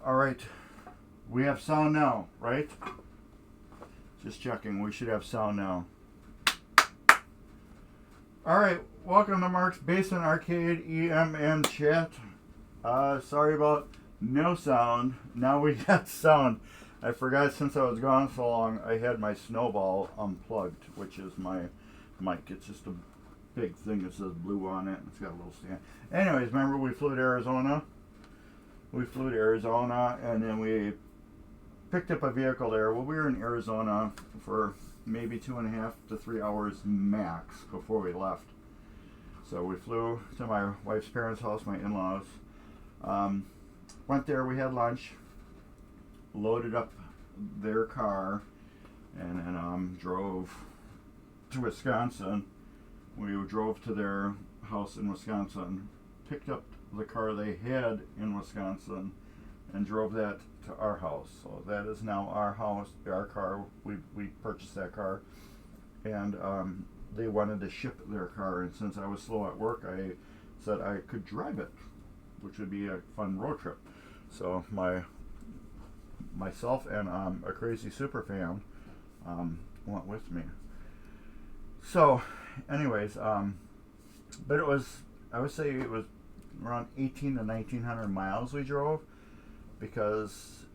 All right, we have sound now, right? Just checking. We should have sound now. All right, welcome to Mark's Basement Arcade EMN chat. Sorry about no sound. Now we got sound. I forgot since I was gone so long, I had my snowball unplugged, which is my mic. It's just a big thing that says blue on it. It's got a little stand. Anyways, remember we flew to Arizona? We flew to Arizona and then we picked up a vehicle there. Well, we were in Arizona for maybe 2.5 to 3 hours max before we left. So we flew to my wife's parents' house, my in-laws. Went there, we had lunch, loaded up their car, and then drove to Wisconsin. We drove to their house in Wisconsin, picked up the car they had in Wisconsin, and drove that to our house. So that is now our house, our car. We purchased that car, and they wanted to ship their car. And since I was slow at work, I said I could drive it, which would be a fun road trip. So myself and a crazy super fan went with me. So, anyways, but it was, I would say it was around 18 to 1900 miles we drove, because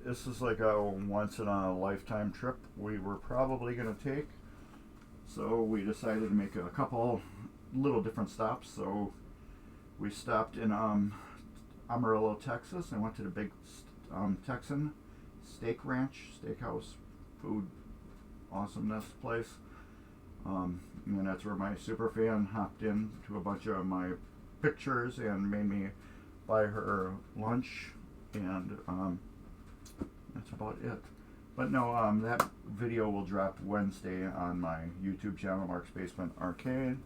this is like a once in a lifetime trip we were probably going to take. So we decided to make a couple little different stops. So we stopped in Amarillo, Texas, and went to the big Texan steak ranch, steakhouse, food awesomeness place. And that's where my super fan hopped in to a bunch of my pictures and made me buy her lunch, and that's about it. But no, that video will drop Wednesday on my YouTube channel, Mark's Basement Arcade,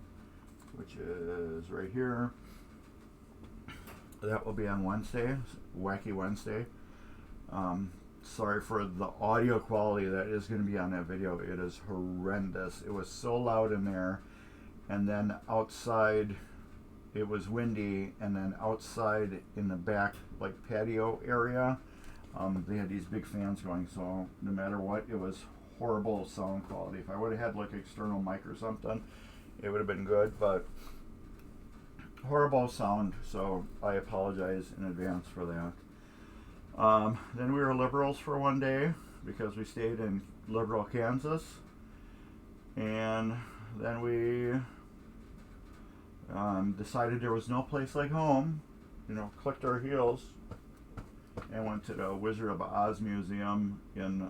which is right here. That will be on Wednesday, Wacky Wednesday. Sorry for the audio quality that is going to be on that video. It is horrendous. It was so loud in there, and then outside it was windy, and then outside in the back, like patio area, they had these big fans going, so no matter what, it was horrible sound quality. If I would have had like external mic or something, it would have been good, but horrible sound, so I apologize in advance for that. Then we were liberals for one day because we stayed in Liberal, Kansas, and then we decided there was no place like home, clicked our heels and went to the Wizard of Oz Museum in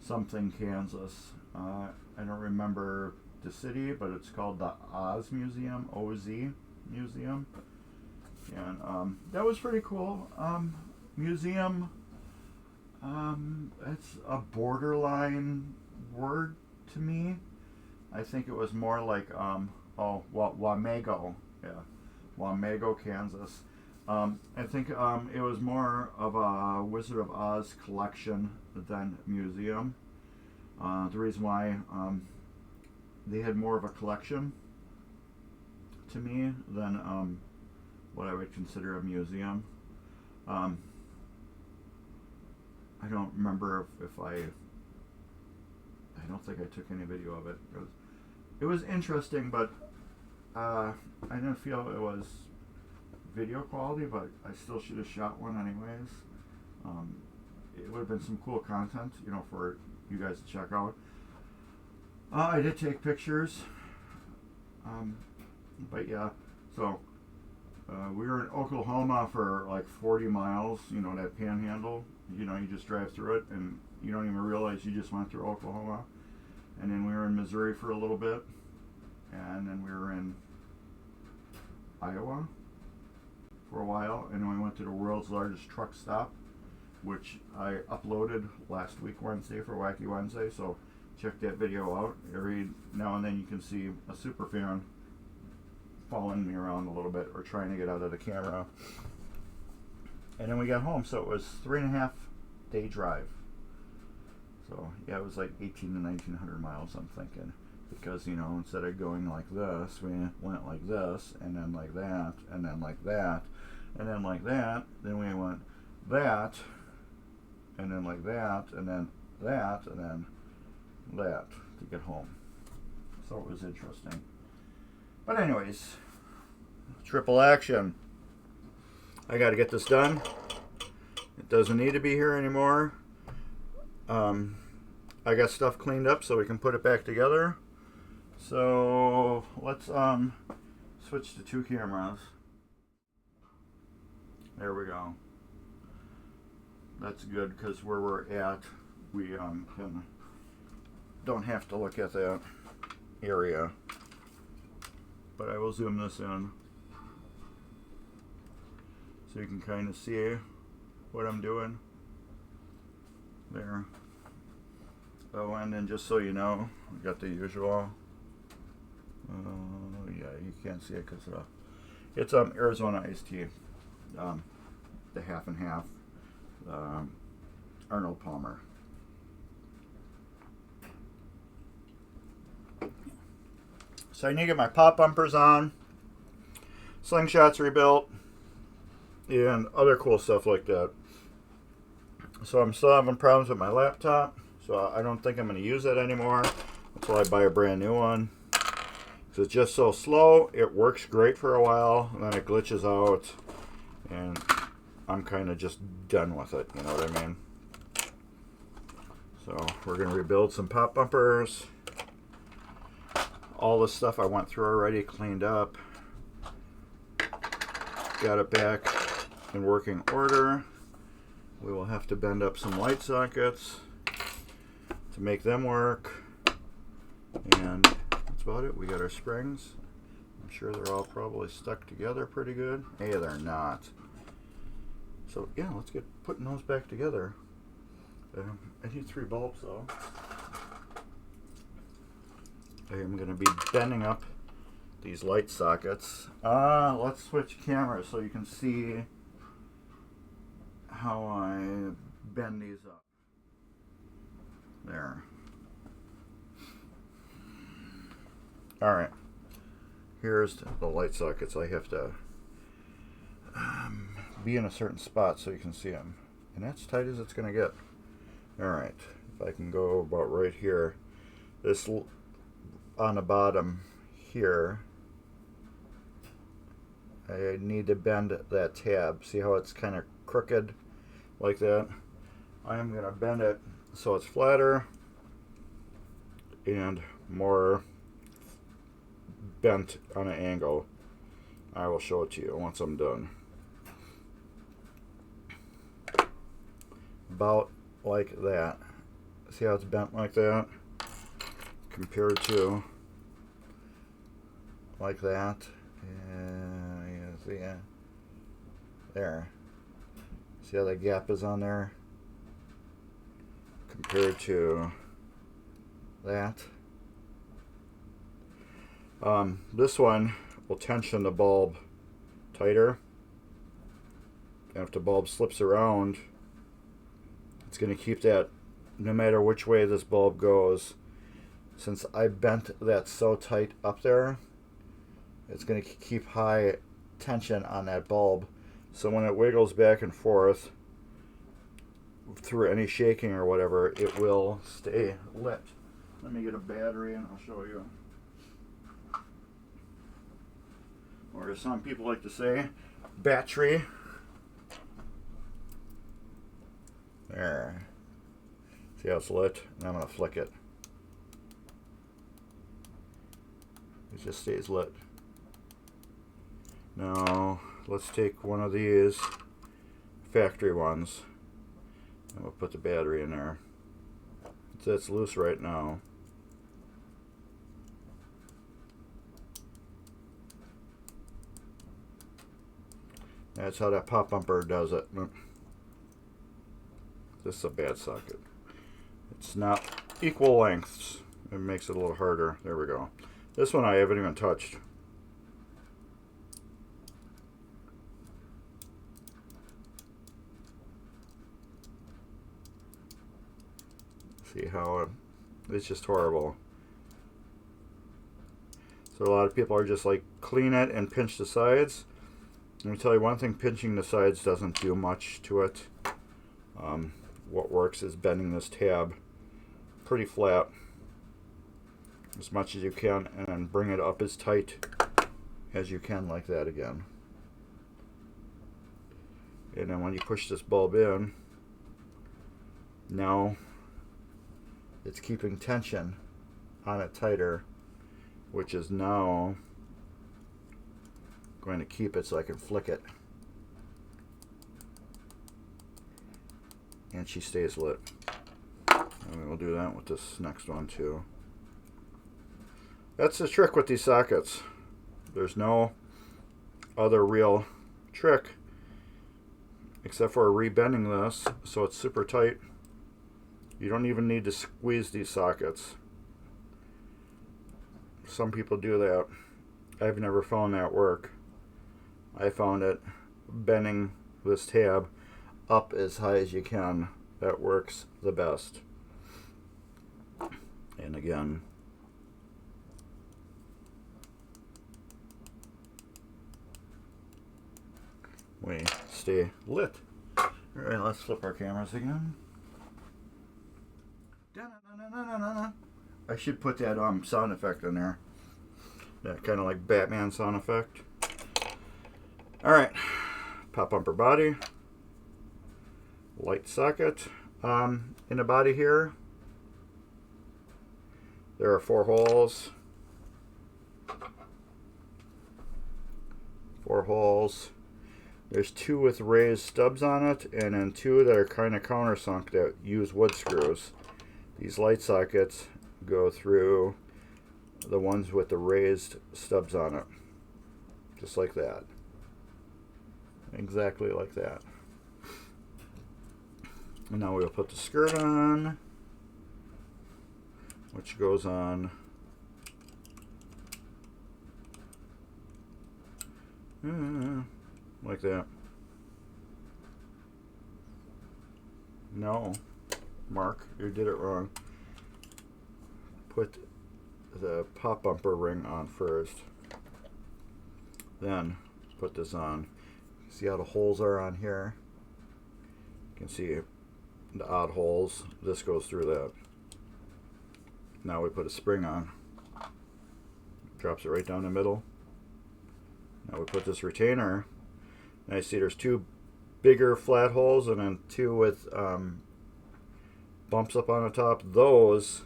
something, Kansas. I don't remember the city, but it's called the Oz Museum, O-Z Museum. And that was pretty cool. Museum, it's a borderline word to me. I think it was more like, Wamego. Yeah, Wamego, Kansas. I think it was more of a Wizard of Oz collection than museum. The reason why they had more of a collection to me than what I would consider a museum. I don't remember if I don't think I took any video of it. It was interesting, but I didn't feel it was video quality, but I still should have shot one anyways. It would have been some cool content, for you guys to check out. I did take pictures, but yeah, so we were in Oklahoma for like 40 miles, that panhandle. You just drive through it and you don't even realize you just went through Oklahoma. And then we were in Missouri for a little bit, and then we were in Iowa for a while, and then we went to the world's largest truck stop, which I uploaded last week Wednesday for Wacky Wednesday, so check that video out. Every now and then you can see a super fan following me around a little bit or trying to get out of the camera. And then we got home, so it was 3.5 day drive. So yeah, it was like 18 to 1900 miles, I'm thinking, because instead of going like this, we went like this, and then like that, and then like that. and then like that. Then we went that, and then like that, and then that, and then that to get home. So it was interesting. But anyways, triple action. I got to get this done. It doesn't need to be here anymore. I got stuff cleaned up so we can put it back together. So let's switch to 2 cameras. There we go. That's good because where we're at, we don't have to look at that area. But I will zoom this in so you can kind of see what I'm doing there. Oh, and then just so you know, we got the usual. Yeah, you can't see it because it's Arizona iced tea, the half and half, Arnold Palmer. So I need to get my pop bumpers on, Slingshots rebuilt, and other cool stuff like that. So I'm still having problems with my laptop, so I don't think I'm going to use it anymore until I buy a brand new one. So it's just so slow. It works great for a while, and then it glitches out, and I'm kind of just done with it, you know what I mean? So we're going to rebuild some pop bumpers. All the stuff I went through already, cleaned up. Got it back in working order. We will have to bend up some light sockets to make them work. And that's about it. We got our springs. I'm sure they're all probably stuck together pretty good. Hey, they're not. So yeah, let's get putting those back together. I need 3 bulbs though. I am going to be bending up these light sockets. Let's switch cameras so you can see how I bend these up. There. Alright. Here's the light sockets. I have to be in a certain spot so you can see them. And that's tight as it's going to get. Alright. If I can go about right here. This on the bottom here, I need to bend that tab. See how it's kind of crooked like that? I am going to bend it so it's flatter and more bent on an angle. I will show it to you once I'm done. About like that. See how it's bent like that? Compared to like that. Yeah, there. See how that gap is on there? Compared to that. This one will tension the bulb tighter. And if the bulb slips around, it's going to keep that no matter which way this bulb goes. Since I bent that so tight up there, it's going to keep high tension on that bulb. So when it wiggles back and forth through any shaking or whatever, it will stay lit. Let me get a battery and I'll show you. Or as some people like to say, battery. There. See how it's lit? And I'm going to flick it. It just stays lit. Now, let's take one of these factory ones and we'll put the battery in there. So it's loose right now. That's how that pop bumper does it. This is a bad socket. It's not equal lengths. It makes it a little harder. There we go. This one I haven't even touched. See how it's just horrible. So a lot of people are just like clean it and pinch the sides. Let me tell you one thing, pinching the sides doesn't do much to it. What works is bending this tab pretty flat as much as you can, and then bring it up as tight as you can like that again. And then when you push this bulb in, now it's keeping tension on it tighter, which is now going to keep it so I can flick it. And she stays lit. And we'll do that with this next one too. That's the trick with these sockets. There's no other real trick except for rebending this so it's super tight. You don't even need to squeeze these sockets. Some people do that. I've never found that work. I found it bending this tab up as high as you can. That works the best. And again, we stay lit. Alright, let's flip our cameras again. I should put that sound effect in there. That kind of like Batman sound effect. Alright, pop bumper body. Light socket. In the body here, there are 4 holes. 4 holes. There's 2 with raised stubs on it, and then 2 that are kind of countersunk that use wood screws. These light sockets go through the ones with the raised stubs on it. Just like that. Exactly like that. And now we'll put the skirt on, which goes on like that. No, Mark, you did it wrong. Put the pop bumper ring on first. Then put this on. See how the holes are on here? You can see the odd holes. This goes through that. Now we put a spring on. Drops it right down the middle. Now we put this retainer. Now you see there's 2 bigger flat holes and then 2 with bumps up on the top. Those,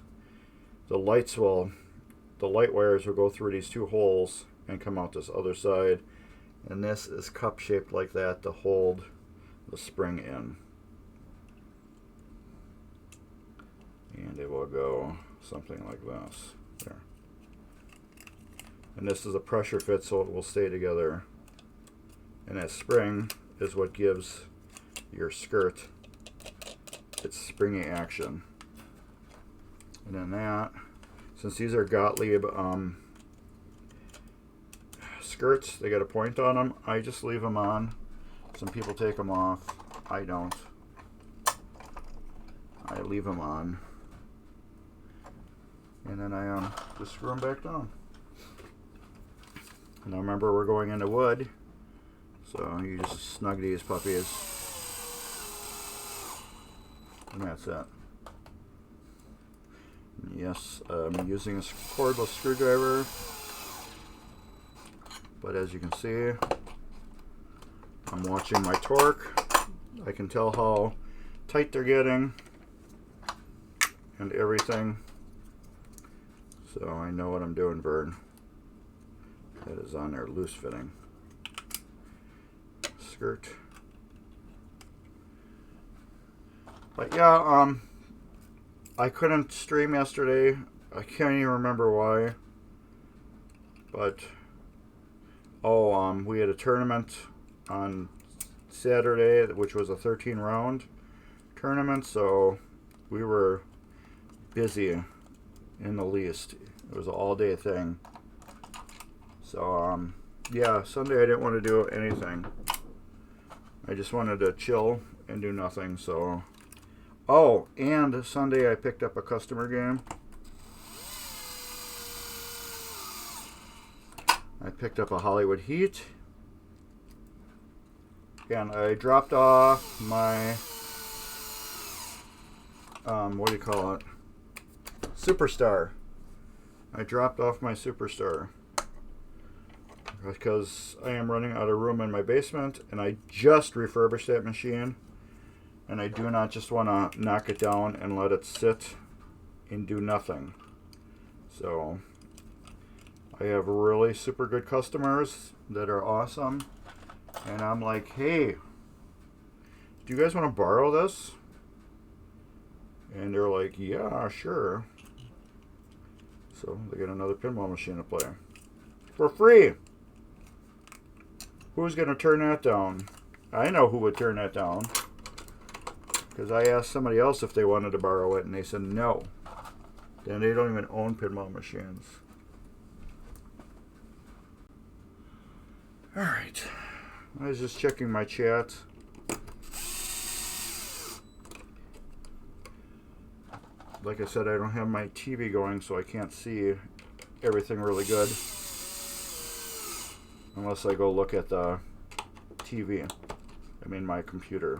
the light wires will go through these 2 holes and come out this other side. And this is cup shaped like that to hold the spring in. And it will go something like this. There. And this is a pressure fit so it will stay together. And that spring is what gives your skirt its springy action. And then that, since these are Gottlieb skirts, they got a point on them, I just leave them on. Some people take them off. I don't. I leave them on. And then I just screw them back down. Now remember, we're going into wood, so you just snug these puppies, and that's it. Yes, I'm using a cordless screwdriver, but as you can see, I'm watching my torque. I can tell how tight they're getting and everything. So I know what I'm doing, Vern. That is on there, loose fitting. Skirt. But yeah, I couldn't stream yesterday. I can't even remember why. But we had a tournament on Saturday, which was a 13-round tournament, so we were busy in the least. It was an all-day thing. So, yeah, Sunday I didn't want to do anything. I just wanted to chill and do nothing, so... Oh, and Sunday I picked up a customer game. I picked up a Hollywood Heat. and I dropped off my what do you call it? Superstar. I dropped off my Superstar because I am running out of room in my basement, and I just refurbished that machine, and I do not just want to knock it down and let it sit and do nothing. So I have really super good customers that are awesome, and I'm like, hey, do you guys want to borrow this? And they're like, yeah, sure. So they get another pinball machine to play for free. Who's going to turn that down? I know who would turn that down, because I asked somebody else if they wanted to borrow it, and they said no. Then they don't even own pinball machines. Alright. I was just checking my chat. Like I said, I don't have my TV going, so I can't see everything really good. Unless I go look at the TV. I mean my computer.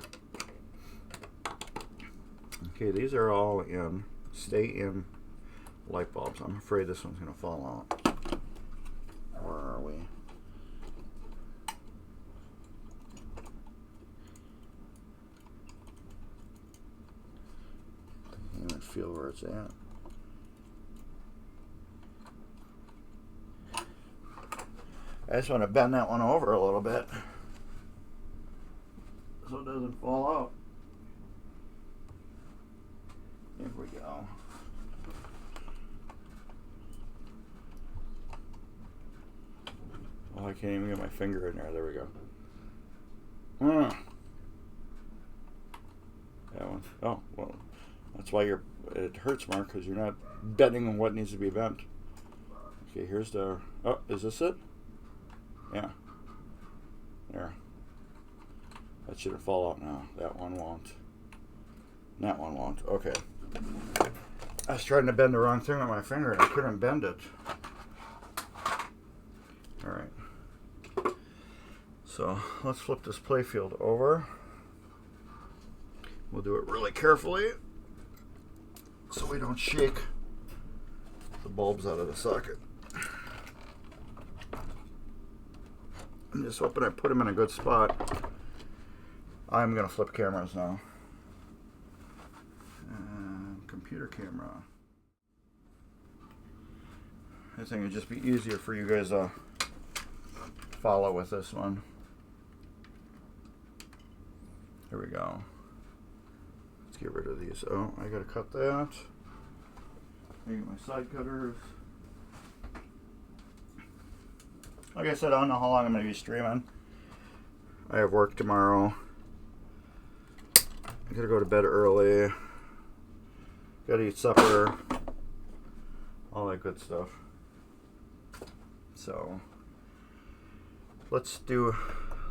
Okay, these are all in stay-in light bulbs. I'm afraid this one's going to fall out. Where are we? I can't even feel where it's at. I just want to bend that one over a little bit so it doesn't fall out. There we go. Oh, I can't even get my finger in there. There we go. That one. Oh, well, that's why it hurts, Mark, because you're not bending on what needs to be bent. Okay, here's the... Oh, is this it? Yeah. There. That shouldn't fall out now. That one won't. That one won't. Okay. I was trying to bend the wrong thing with my finger and I couldn't bend it. Alright. So let's flip this playfield over. We'll do it really carefully so we don't shake the bulbs out of the socket. I'm just hoping I put them in a good spot. I'm going to flip cameras now. Computer camera. I think it'd just be easier for you guys to follow with this one. Here we go. Let's get rid of these. Oh, I gotta cut that. I get my side cutters. Like I said, I don't know how long I'm going to be streaming. I have work tomorrow. I gotta go to bed early. Gotta eat supper. All that good stuff. So, let's do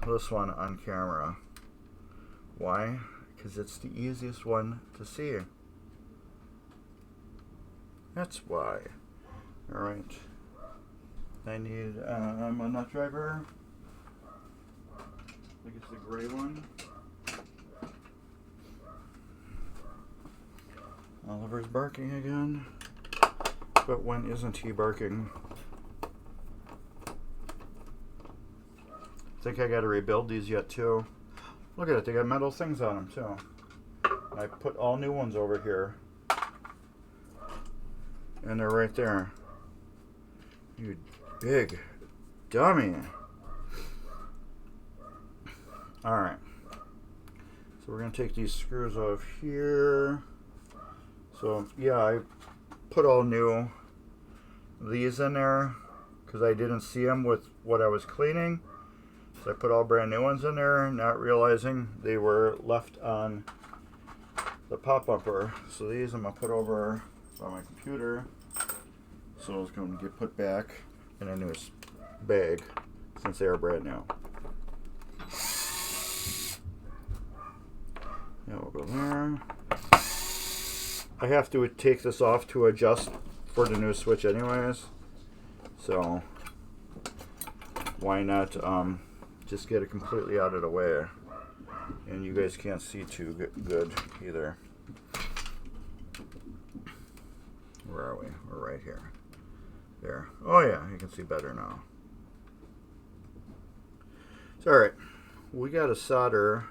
this one on camera. Why? Because it's the easiest one to see. That's why. Alright. I need a nut driver. I think it's the gray one. Oliver's barking again. But when isn't he barking? I think I gotta rebuild these yet too. Look at it, they got metal things on them too. I put all new ones over here. And they're right there. You big dummy. Alright. So we're going to take these screws off here. So yeah, I put all new these in there because I didn't see them with what I was cleaning. So I put all brand new ones in there, not realizing they were left on the pop bumper. So these I'm going to put over on my computer. So it's going to get put back in a new bag since they are brand new. Yeah, we'll go there. I have to take this off to adjust for the new switch anyways. So why not just get it completely out of the way. And you guys can't see too good either. Where are we? We're right here. There. Oh yeah, you can see better now. So alright, we got to solder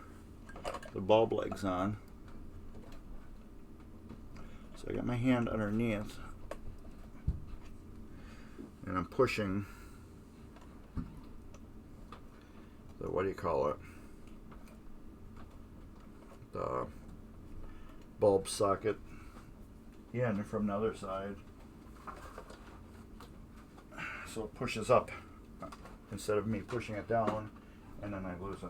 the bulb legs on. So I got my hand underneath and I'm pushing the, what do you call it? The bulb socket in from the other side. So it pushes up instead of me pushing it down, and then I lose it.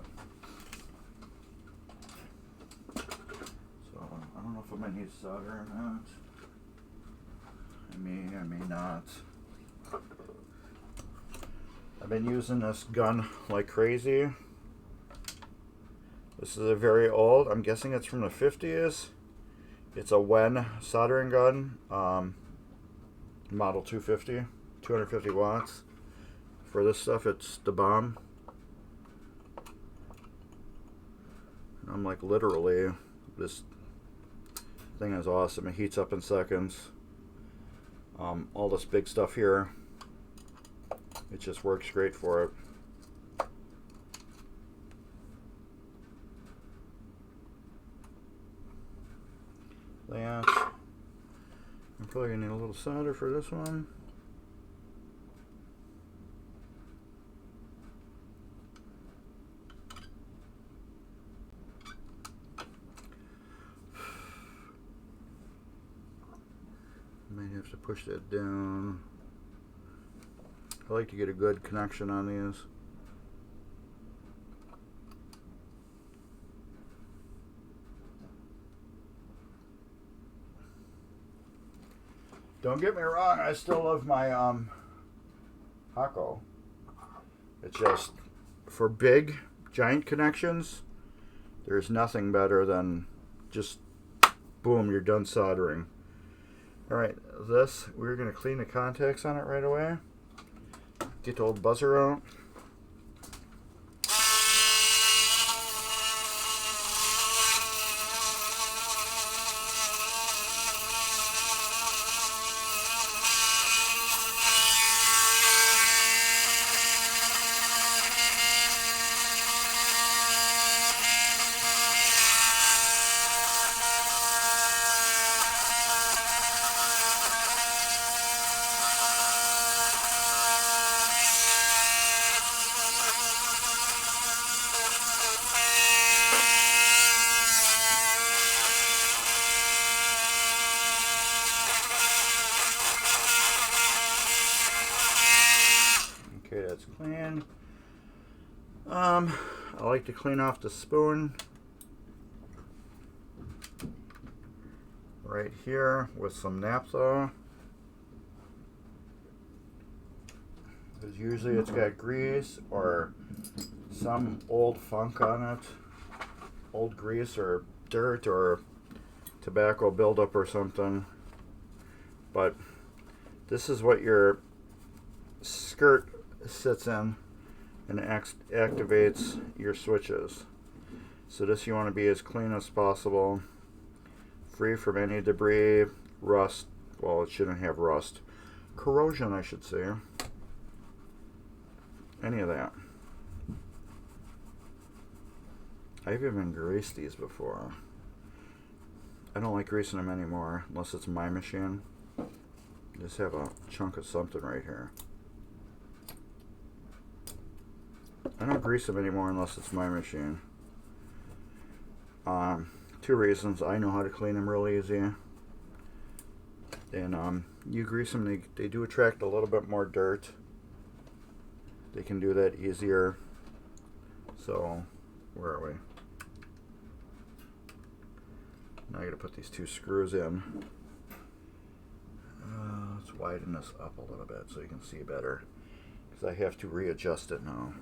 So I don't know if I'm going to need solder or not. I may not. I've been using this gun like crazy. This is a very old, I'm guessing it's from the 50s. It's a Wen soldering gun, model 250, 250 watts. For this stuff, it's the bomb. I'm like, literally, this thing is awesome. It heats up in seconds. All this big stuff here, it just works great for it. That. I'm probably gonna need a little solder for this one. Might have to push that down. I like to get a good connection on these. Don't get me wrong, I still love my Hako. It's just, for big, giant connections, there's nothing better than just, boom, you're done soldering. Alright, this, we're going to clean the contacts on it right away. Get the old buzzer out. Okay, that's clean. I like to clean off the spoon right here with some naphtha. Because usually it's got grease or some old funk on it. Old grease or dirt or tobacco buildup or something. But this is what your skirt sits in and activates your switches. So this you want to be as clean as possible, free from any debris, rust. Well, it shouldn't have rust. Corrosion, I should say. Any of that. I've even greased these before. I don't like greasing them anymore unless it's my machine. Just have a chunk of something right here. I don't grease them anymore unless it's my machine. Two reasons. I know how to clean them real easy. And you grease them, they do attract a little bit more dirt. They can do that easier. So, where are we? Now I gotta put these two screws in. Let's widen this up a little bit so you can see better. Because I have to readjust it now.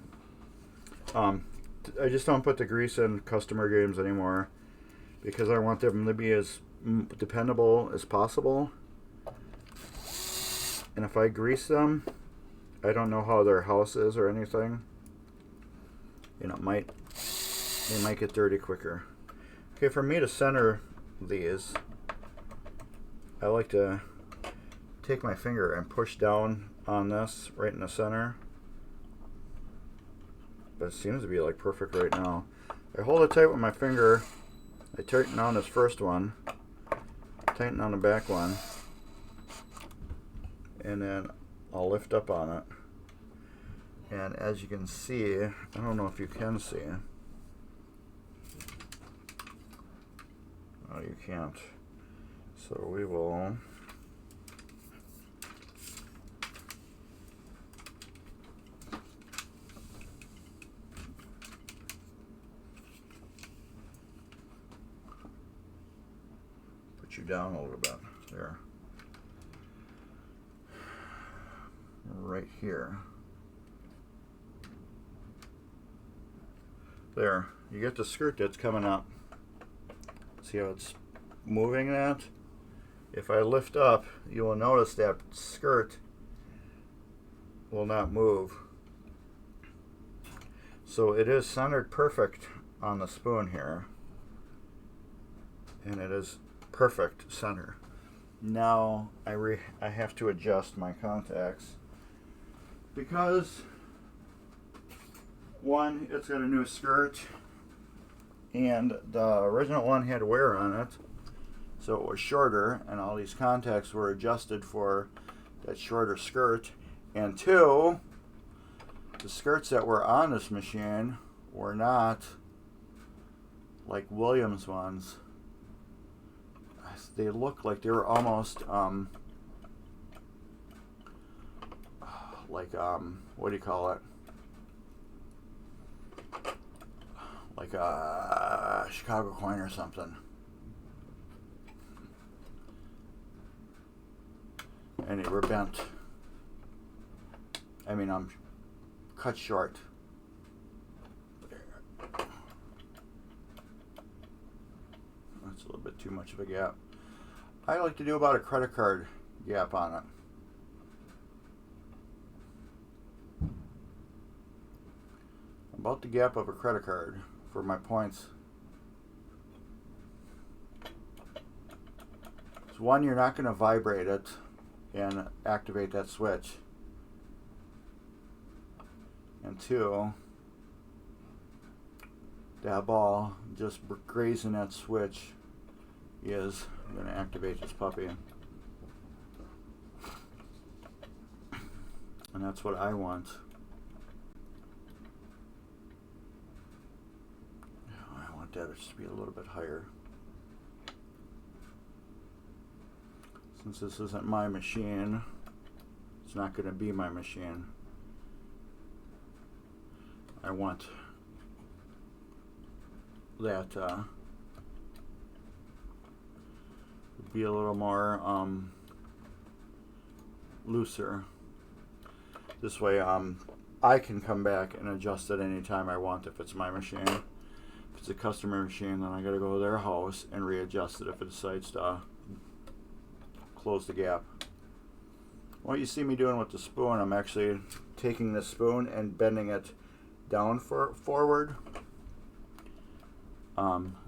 I just don't put the grease in customer games anymore because I want them to be as dependable as possible. And if I grease them, I don't know how their house is or anything. You know, it might they might get dirty quicker. Okay, for me to center these, I like to take my finger and push down on this right in the center. But it seems to be like perfect right now. I hold it tight with my finger. I tighten on this first one, tighten on the back one, and then I'll lift up on it. And as you can see, I don't know if you can see. Oh, you can't. So we will put you down a little bit there. Right here. There. You get the skirt that's coming up. See how it's moving that? If I lift up, you will notice that skirt will not move. So it is centered perfect on the spoon here. And it is perfect center. Now I have to adjust my contacts because one, it's got a new skirt and the original one had wear on it, so it was shorter, and all these contacts were adjusted for that shorter skirt. And two, the skirts that were on this machine were not like Williams ones. They looked like they were almost like what do you call it? Like a Chicago coin or something. And they were bent. I mean, cut short. That's a little bit too much of a gap. I like to do about a credit card gap on it. About the gap of a credit card for my points. So one, you're not going to vibrate it and activate that switch. And two, that ball just grazing that switch is going to activate this puppy. And that's what I want. I want that to be a little bit higher. Since this isn't my machine, it's not going to be my machine. I want that be a little more looser. This way I can come back and adjust it anytime I want if it's my machine. If it's a customer machine, then I gotta go to their house and readjust it if it decides to close the gap. What you see me doing with the spoon, I'm actually taking the spoon and bending it down forward,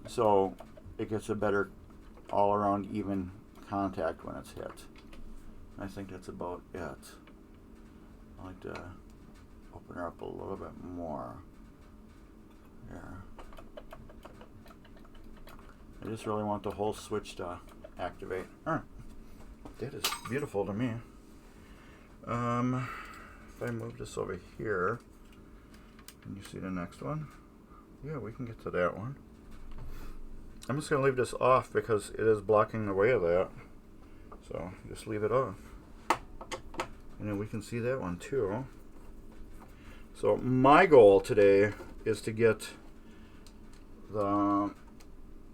so it gets a better all around even contact when it's hit. I think that's about it. I like to open her up a little bit more. There. I just really want the whole switch to activate. That is beautiful to me. If I move this over here, can you see the next one? Yeah, we can get to that one. I'm just going to leave this off because it is blocking the way of that. So just leave it off. And then we can see that one too. So my goal today is to get the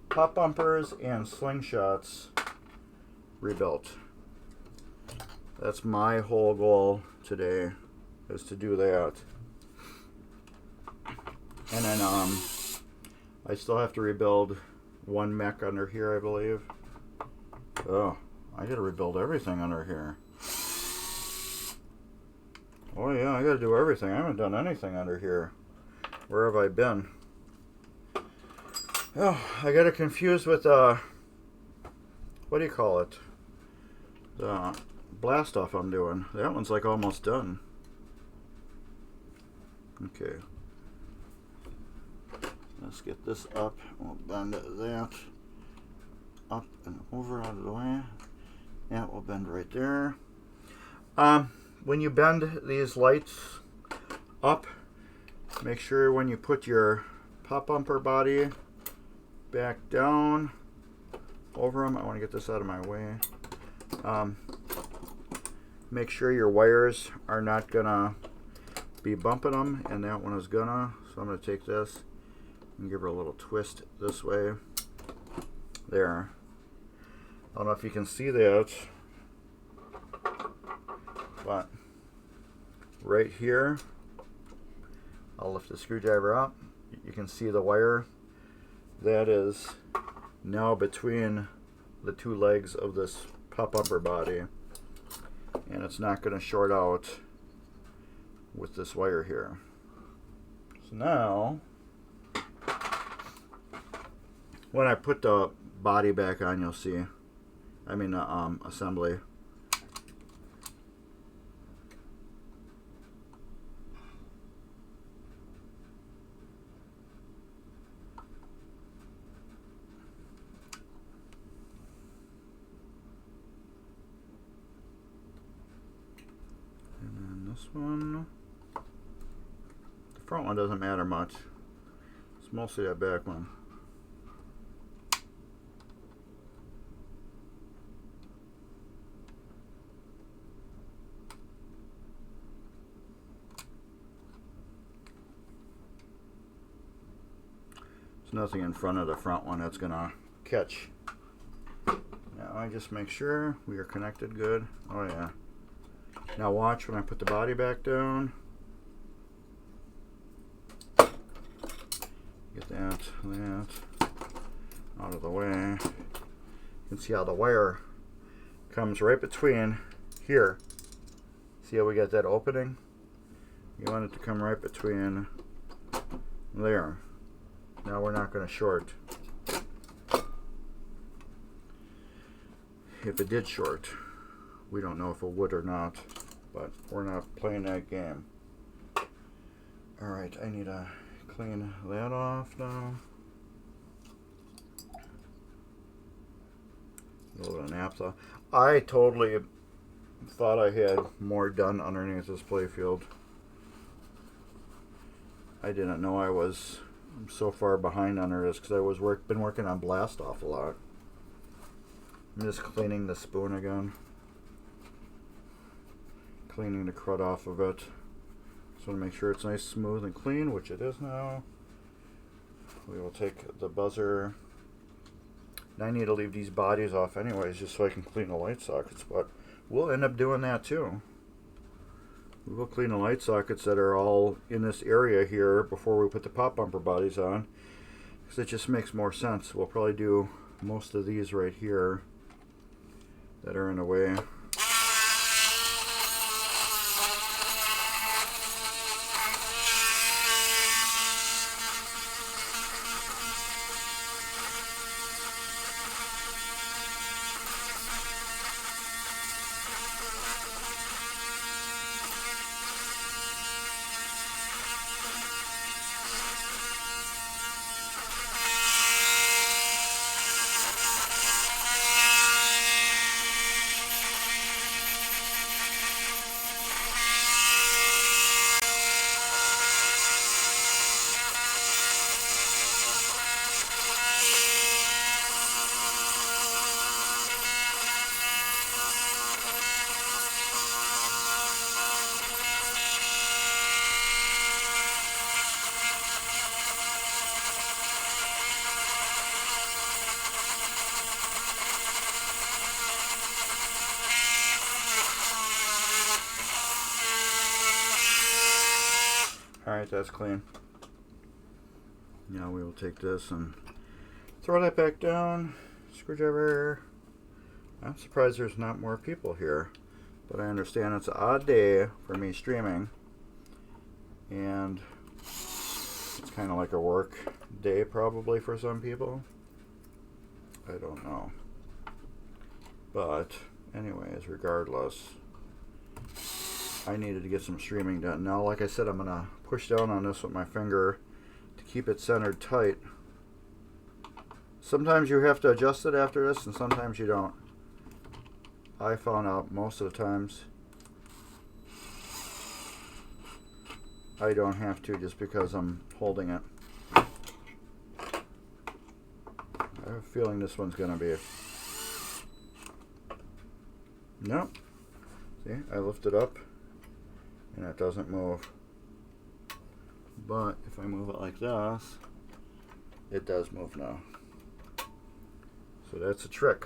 pop bumpers and slingshots rebuilt. That's my whole goal today, is to do that. And then I still have to rebuild one mech under here, I believe. Oh, I gotta rebuild everything under here. Oh yeah, I gotta do everything. I haven't done anything under here. Where have I been? Oh, I got it confused with what do you call it? The blast off I'm doing. That one's like almost done. Okay. Let's get this up. We'll bend that up and over out of the way. Yeah, we'll bend right there. When you bend these lights up, make sure when you put your pop bumper body back down over them, I want to get this out of my way. Make sure your wires are not gonna be bumping them, and that one is gonna. So I'm gonna take this and give her a little twist this way. There. I don't know if you can see that, but right here, I'll lift the screwdriver up. You can see the wire that is now between the two legs of this pop bumper body, and it's not going to short out with this wire here. So now, when I put the body back on, you'll see, I mean assembly. This one, the front one doesn't matter much. It's mostly that back one. There's nothing in front of the front one that's gonna catch. Now I just make sure we are connected good. Oh yeah. Now watch when I put the body back down. Get that out of the way. You can see how the wire comes right between here. See how we got that opening? You want it to come right between there. Now we're not going to short. If it did short, we don't know if it would or not, but we're not playing that game. Alright, I need to clean that off now. A little bit of naphtha. I totally thought I had more done underneath this playfield. I didn't know I was so far behind under this because I was been working on blast off a lot. I'm just cleaning the spoon again. Cleaning the crud off of it. Just want to make sure it's nice, smooth, and clean, which it is now. We will take the buzzer. And I need to leave these bodies off anyways, just so I can clean the light sockets, but we'll end up doing that too. We will clean the light sockets that are all in this area here before we put the pop bumper bodies on, because it just makes more sense. We'll probably do most of these right here that are in the way. Alright, that's clean. Now we will take this and throw that back down. Screwdriver. I'm surprised there's not more people here, but I understand it's an odd day for me streaming, and it's kind of like a work day probably for some people. I don't know. But anyways, regardless, I needed to get some streaming done. Now, like I said, I'm going to push down on this with my finger to keep it centered tight. Sometimes you have to adjust it after this, and sometimes you don't. I found out most of the times I don't have to, just because I'm holding it. I have a feeling this one's going to be... Nope. See, I lift it up and it doesn't move. But if I move it like this, it does move now. So that's a trick.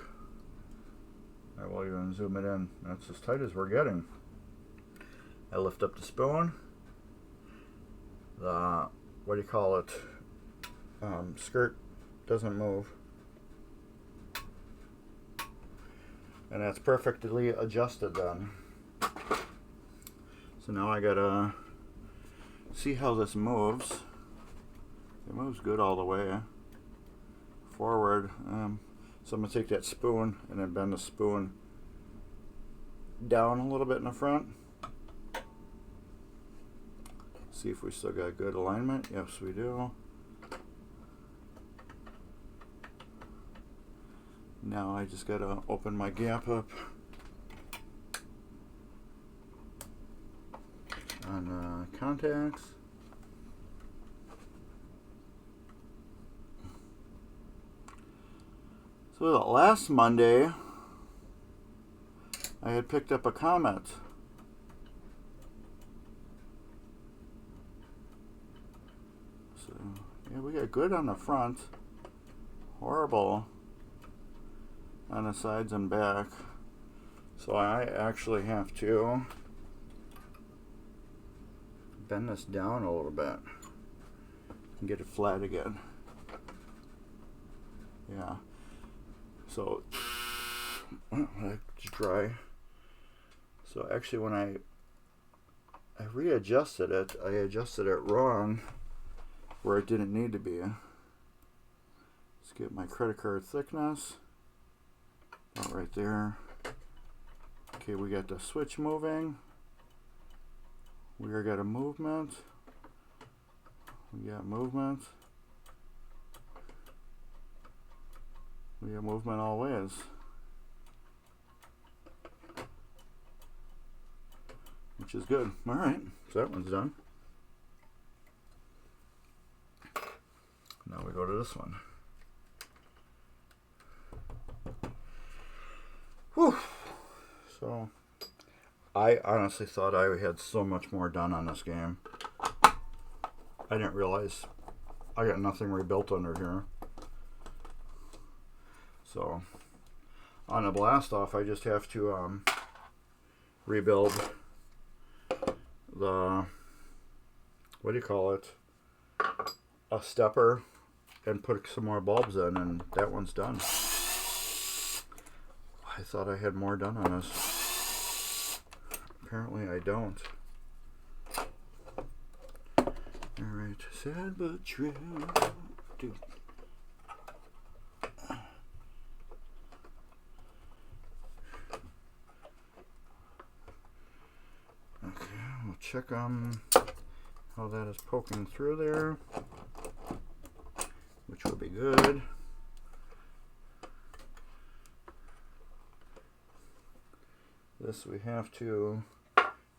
I will even zoom it in. That's as tight as we're getting. I lift up the spoon. The, what do you call it? Skirt doesn't move. And that's perfectly adjusted then. So now I gotta see how this moves. It moves good all the way forward. So I'm gonna take that spoon and then bend the spoon down a little bit in the front. See if we still got good alignment. Yes, we do. Now I just gotta open my gap up on contacts. So last Monday I had picked up a Comet. So yeah, we got good on the front, horrible on the sides and back. So I actually have to bend this down a little bit and get it flat again. Yeah. So it's dry. So actually when I readjusted it, I adjusted it wrong where it didn't need to be. Let's get my credit card thickness. About right there. Okay, we got the switch moving. We got a movement. We got movement. We got movement all ways. Which is good. Alright, so that one's done. Now we go to this one. Whew. So, I honestly thought I had so much more done on this game. I didn't realize I got nothing rebuilt under here. So, on a blast off, I just have to rebuild the, what do you call it, a stepper, and put some more bulbs in, and that one's done. I thought I had more done on this. Apparently I don't. Alright, sad but true. Dude. Okay, we'll check how that is poking through there, which will be good. This we have to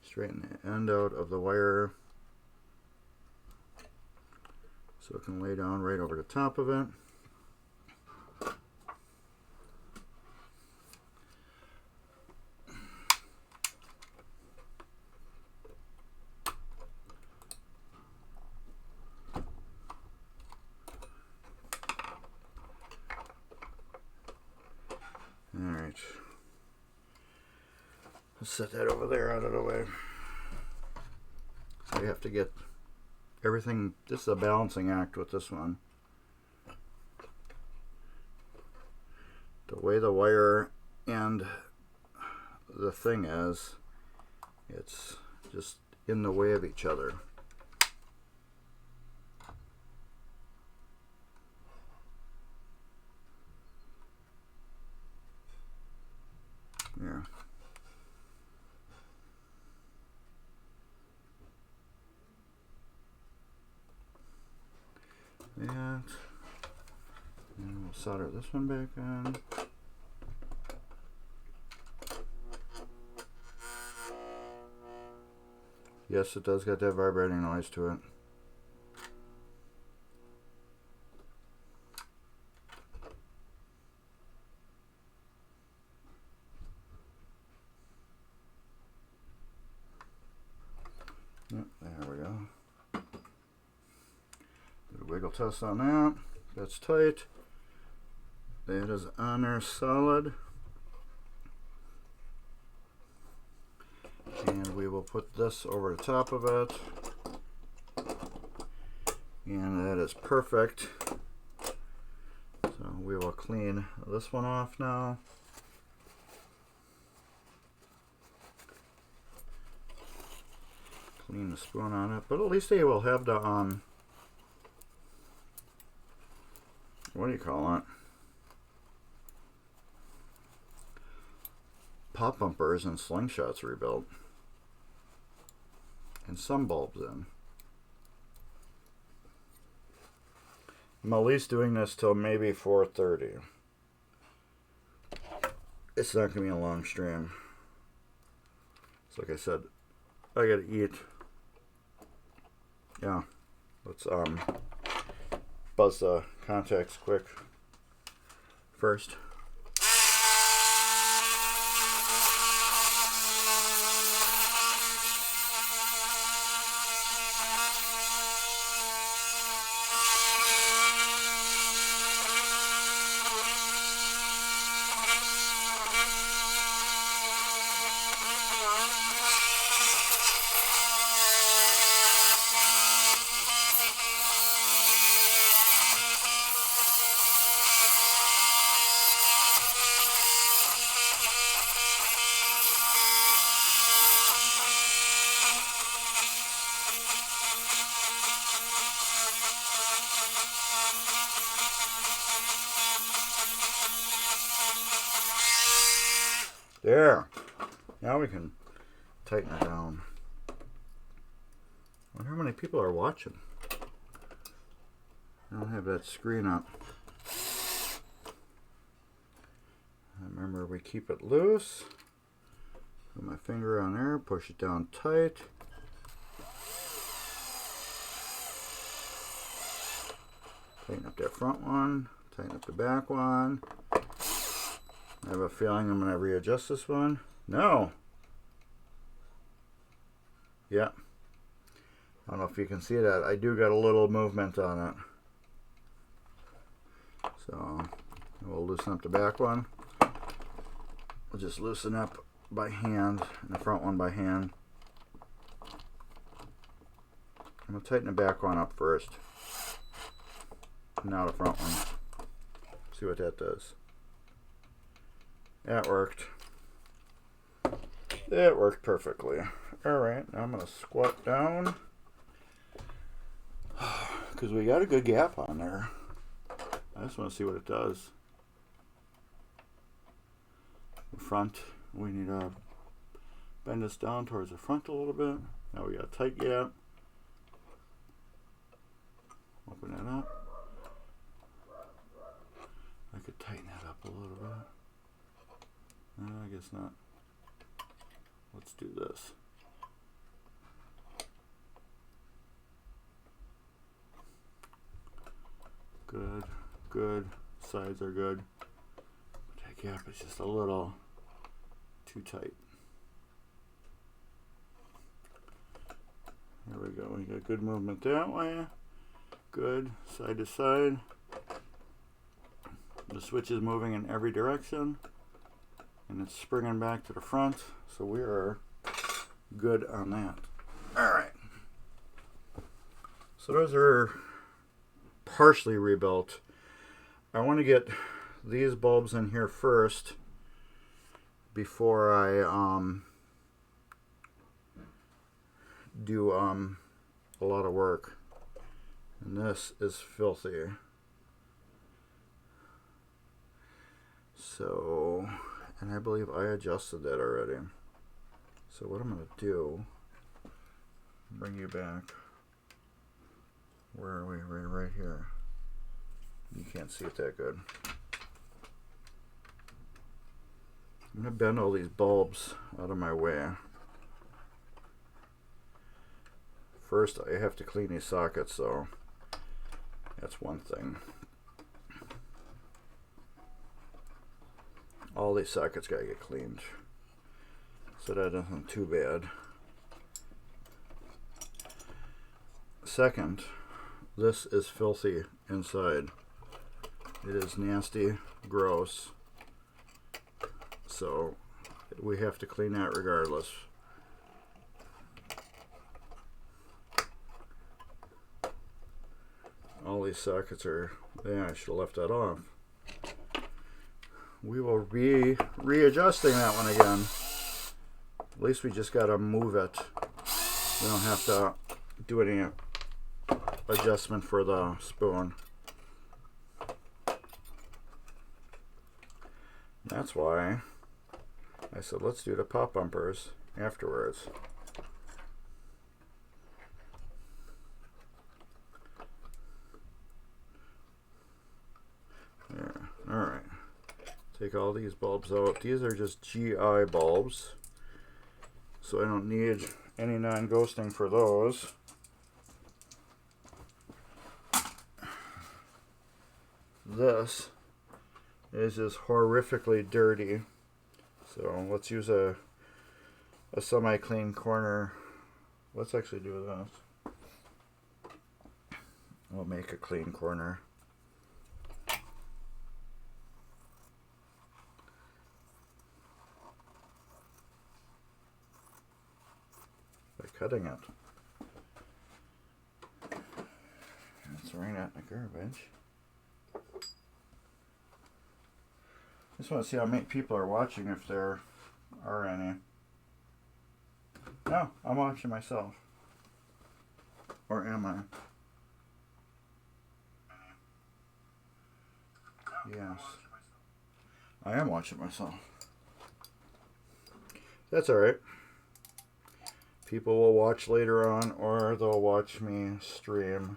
straighten the end out of the wire so it can lay down right over the top of it. Alright. Let's set that over there out of the way. So you have to get everything. This is a balancing act with this one. The way the wire and the thing is, it's just in the way of each other. Here. That. And we'll solder this one back on. Yes, it does got that vibrating noise to it. Yep, there we go. Do a wiggle test on that. That's tight. That is on there solid. And we will put this over the top of it. And that is perfect. So we will clean this one off now. Clean the spoon on it, but at least they will have the what do you call it? Pop bumpers and slingshots rebuilt. And some bulbs in. I'm at least doing this till maybe 4:30. It's not gonna be a long stream. So like I said, I gotta eat. Yeah, let's buzz the contacts quick first. There. Now we can tighten it down. I wonder how many people are watching. I don't have that screen up. Remember, we keep it loose. Put my finger on there, push it down tight. Tighten up that front one, tighten up the back one. I have a feeling I'm going to readjust this one. No. Yeah. I don't know if you can see that. I do got a little movement on it. So we'll loosen up the back one. We'll just loosen up by hand and the front one by hand. I'm going to tighten the back one up first. Now the front one. See what that does. That worked. That worked perfectly. Alright, now I'm going to squat down. Because we got a good gap on there. I just want to see what it does. The front, we need to bend this down towards the front a little bit. Now we got a tight gap. Open it up. I could tighten that up a little bit. No, I guess not. Let's do this. Good, good. Sides are good. But that gap is just a little too tight. There we go. We got good movement that way. Good. Side to side. The switch is moving in every direction. And it's springing back to the front. So we are good on that. Alright. So those are partially rebuilt. I want to get these bulbs in here first before I do a lot of work. And this is filthy. So And I believe I adjusted that already. So what I'm going to do, bring you back. Where are we? Right here. You can't see it that good. I'm going to bend all these bulbs out of my way. First, I have to clean these sockets, so that's one thing. All these sockets gotta get cleaned, so that isn't too bad. Second, this is filthy inside. It is nasty, gross, so we have to clean that regardless. All these sockets are, yeah, I should have left that off. We will be readjusting that one again. At least we just gotta move it. We don't have to do any adjustment for the spoon. That's why I said let's do the pop bumpers afterwards. There. Alright. Take all these bulbs out. These are just GI bulbs, so I don't need any non-ghosting for those. This is just horrifically dirty, so let's use a semi-clean corner. Let's actually do this. We'll make a clean corner. Cutting it. It's right out in the garbage. Just want to see how many people are watching, if there are any. No, I'm watching myself. Or am I? Yes. I am watching myself. That's alright. People will watch later on, or they'll watch me stream.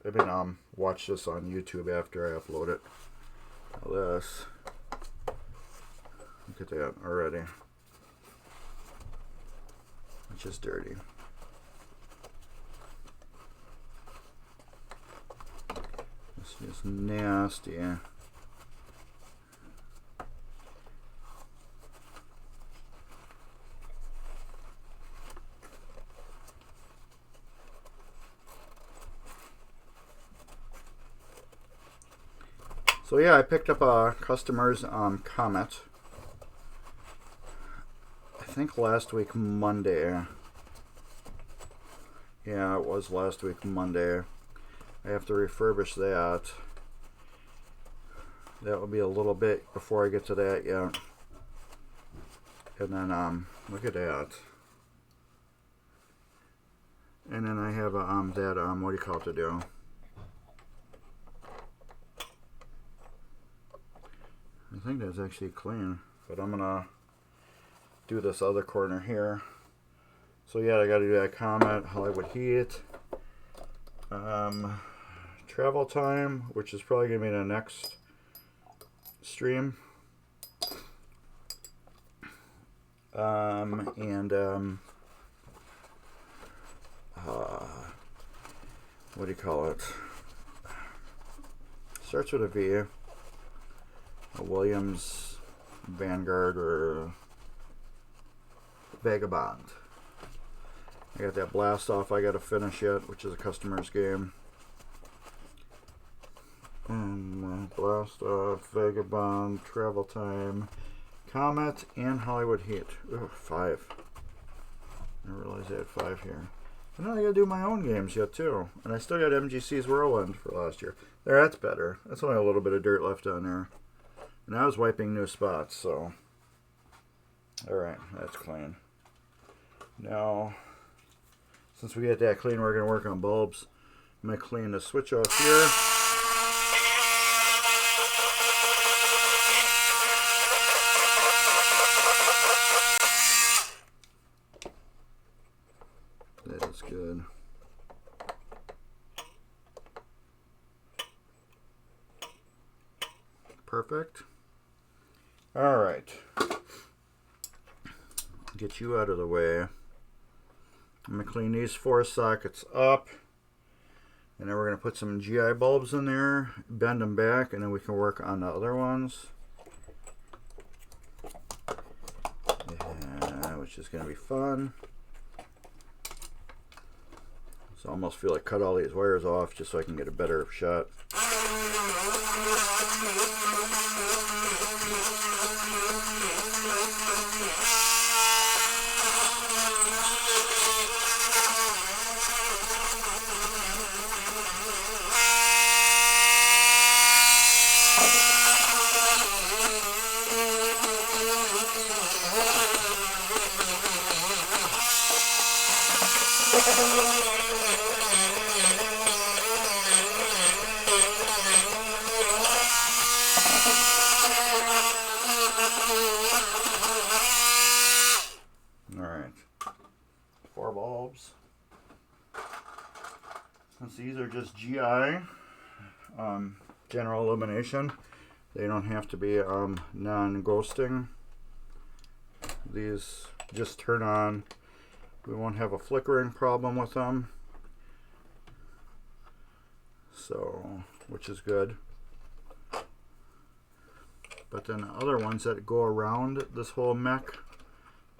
I mean, watch this on YouTube after I upload it. Now this, look at that already. It's just dirty. It's just nasty. So yeah, I picked up a customer's comment. I think last week Monday. Yeah, it was last week Monday. I have to refurbish that. That will be a little bit before I get to that yet. And then look at that. And then I have a what do you call it to do? I think that's actually clean, but I'm gonna do this other corner here. So yeah, I gotta do that comment, Hollywood Heat, travel time, which is probably gonna be the next stream, and what do you call it? Starts with a V. A Williams, Vanguard, or Vagabond. I got that blast off I got to finish yet, which is a customer's game. Blast off, Vagabond, Travel Time, Comet, and Hollywood Heat. Ooh, 5. I realized I had 5 here. And then I got to do my own games yet too. And I still got MGC's Whirlwind for last year. There, that's better. That's only a little bit of dirt left on there. And I was wiping new spots, so. Alright, that's clean. Now, since we get that clean, we're going to work on bulbs. I'm going to clean the switch off here. Perfect. All right. Get you out of the way. I'm going to clean these 4 sockets up. And then we're going to put some GI bulbs in there, bend them back, and then we can work on the other ones. Yeah, which is going to be fun. So I almost feel like cut all these wires off just so I can get a better shot. Alright, 4 bulbs. Since these are just GI, general illumination, they don't have to be non-ghosting. These just turn on. We won't have a flickering problem with them. So, which is good. But then the other ones that go around this whole mech,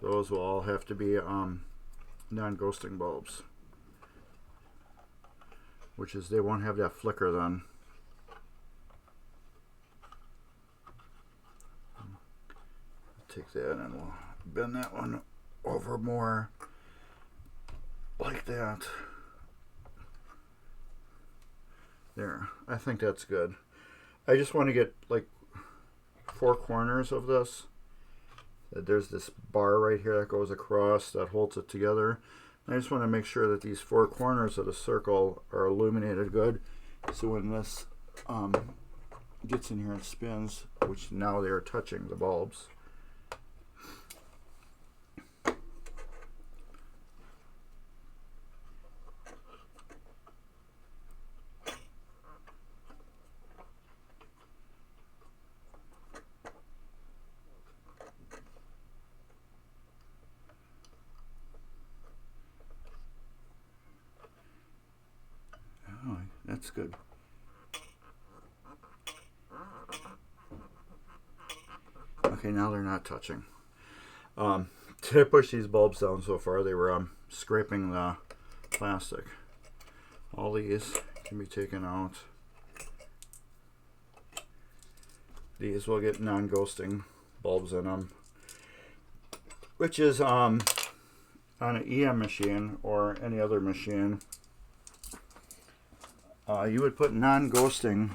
those will all have to be non-ghosting bulbs. Which is, they won't have that flicker then. Take that and we'll bend that one over more like that. There, I think that's good. I just want to get like 4 corners of this. There's this bar right here that goes across that holds it together. I just want to make sure that these 4 corners of the circle are illuminated good, so when this gets in here and spins, which now they are touching the bulbs. That's good. Okay, now they're not touching. Did I push these bulbs down so far? They were scraping the plastic. All these can be taken out. These will get non-ghosting bulbs in them, which is on an EM machine or any other machine. You would put non-ghosting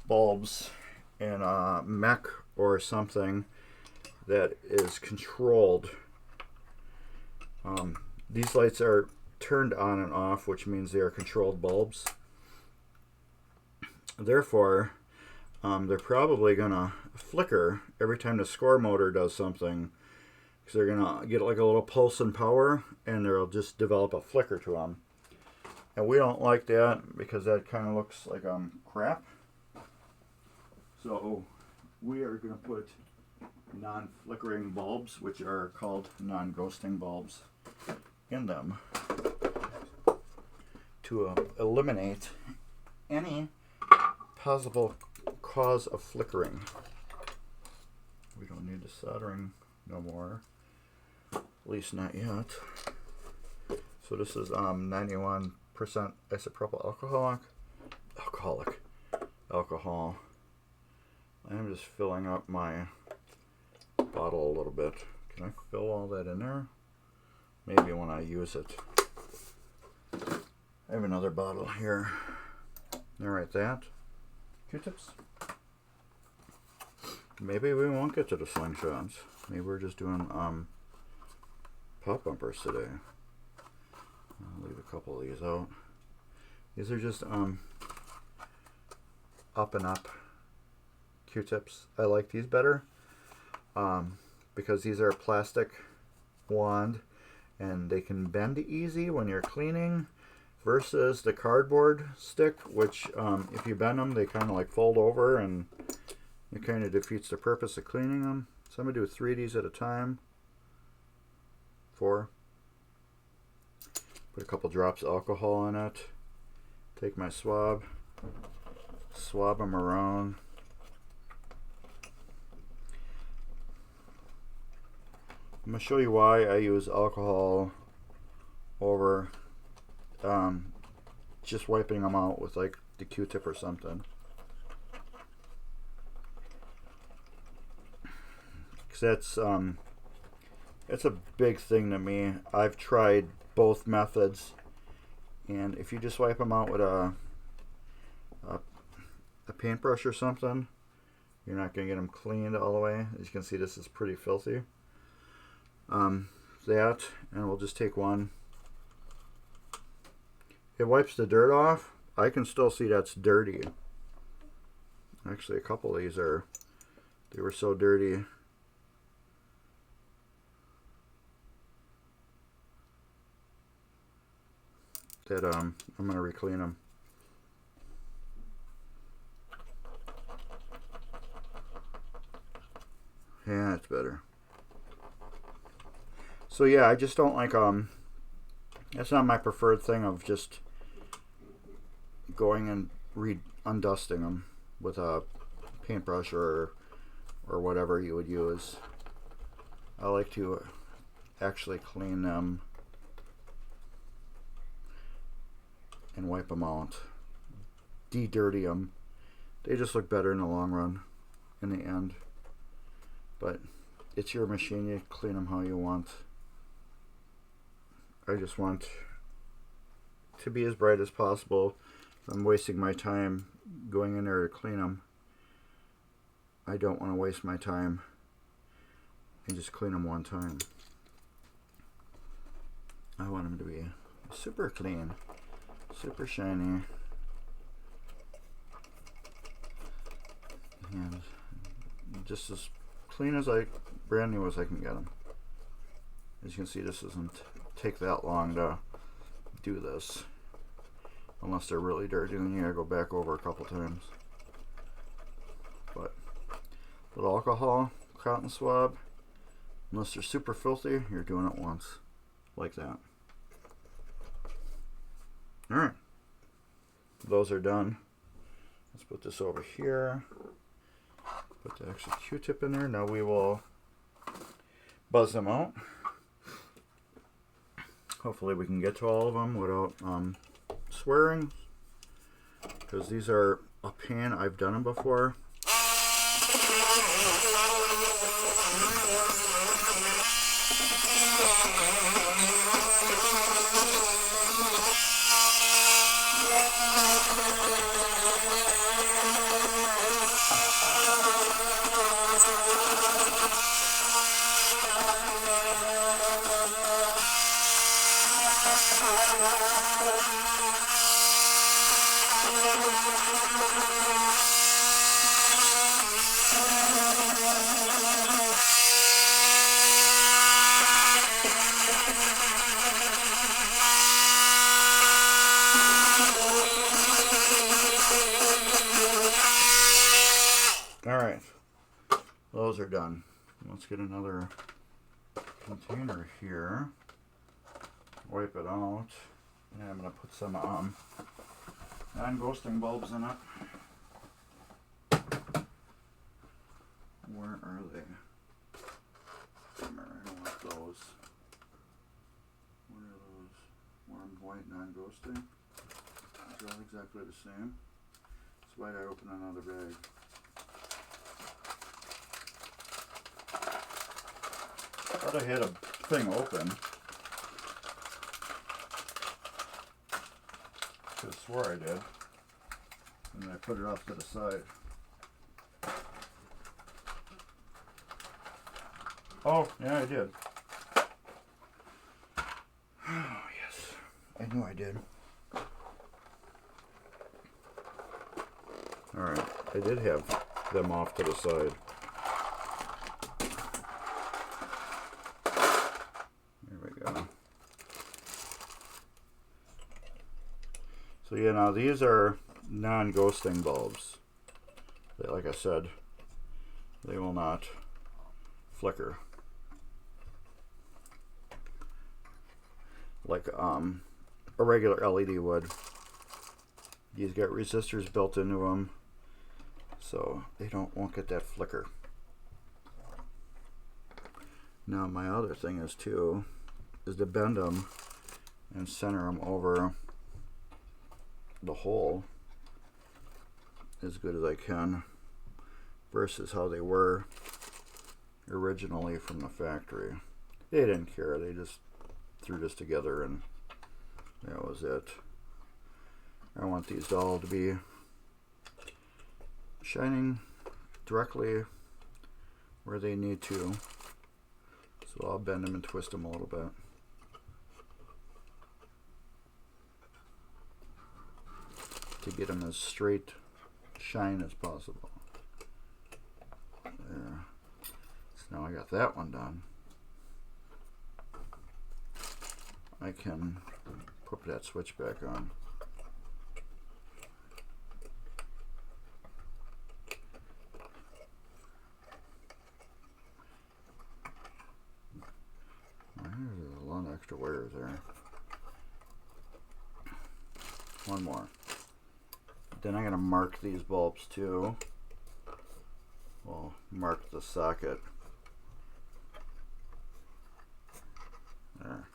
bulbs in a mech or something that is controlled. These lights are turned on and off, which means they are controlled bulbs. Therefore, they're probably going to flicker every time the score motor does something, because they're going to get like a little pulse in power, and they'll just develop a flicker to them. And we don't like that because that kind of looks like crap. So we are going to put non-flickering bulbs, which are called non-ghosting bulbs, in them to eliminate any possible cause of flickering. We don't need the soldering no more, at least not yet. So this is 91% isopropyl alcohol. I'm just filling up my bottle a little bit. Can I fill all that in there? Maybe when I use it. I have another bottle here. Alright, that. Q-tips. Maybe we won't get to the slingshots. Maybe we're just doing pop bumpers today. I'll leave a couple of these out. These are just up and up Q-tips. I like these better because these are a plastic wand and they can bend easy when you're cleaning, versus the cardboard stick, which if you bend them, they kind of like fold over and it kind of defeats the purpose of cleaning them. So I'm going to do 3 of these at a time. 4. Put a couple drops of alcohol in it. Take my swab. Swab them around. I'm going to show you why I use alcohol over just wiping them out with like the Q-tip or something. Because that's a big thing to me. I've tried both methods, and if you just wipe them out with a paintbrush or something, you're not going to get them cleaned all the way. As you can see, this is pretty filthy. That, and we'll just take one. It wipes the dirt off. I can still see that's dirty. Actually, a couple of these they were so dirty. That I'm going to re-clean them. Yeah, that's better. So yeah, I just don't like that's not my preferred thing of just going and undusting them with a paintbrush or whatever you would use. I like to actually clean them and wipe them out, de-dirty them. They just look better in the long run, in the end. But it's your machine, you clean them how you want. I just want to be as bright as possible. If I'm wasting my time going in there to clean them, I don't want to waste my time and just clean them one time. I want them to be super clean, super shiny, and just as clean as brand new as I can get them. As you can see, this doesn't take that long to do this, unless they're really dirty, then you gotta go back over a couple times. But with alcohol, cotton swab, unless they're super filthy, you're doing it once, like that. Alright, those are done. Let's put this over here. Put the extra Q-tip in there. Now we will buzz them out. Hopefully we can get to all of them without swearing, because these are a pain. I've done them before. Alright, those are done. Let's get another container here, wipe it out, and I'm going to put some non-ghosting bulbs in it. Where are they? I don't want those. What are those? Warm white non-ghosting? They're all exactly the same. That's why I open another bag. I thought I had a thing open. I swore I did. And then I put it off to the side. Oh, yeah, I did. Oh, yes. I knew I did. Alright, I did have them off to the side. There we go. So yeah, now these are non-ghosting bulbs. Like I said, they will not flicker like a regular LED would. These got resistors built into them, so they won't get that flicker. Now my other thing is to bend them and center them over the hole as good as I can versus how they were originally from the factory. They didn't care, they just threw this together and that was it. I want these all to be shining directly where they need to, so I'll bend them and twist them a little bit. To get them as straight shine as possible. There. So now I got that one done. I can put that switch back on. There's a lot of extra wires there. One more. Then I'm going to mark these bulbs too. We'll mark the socket. There.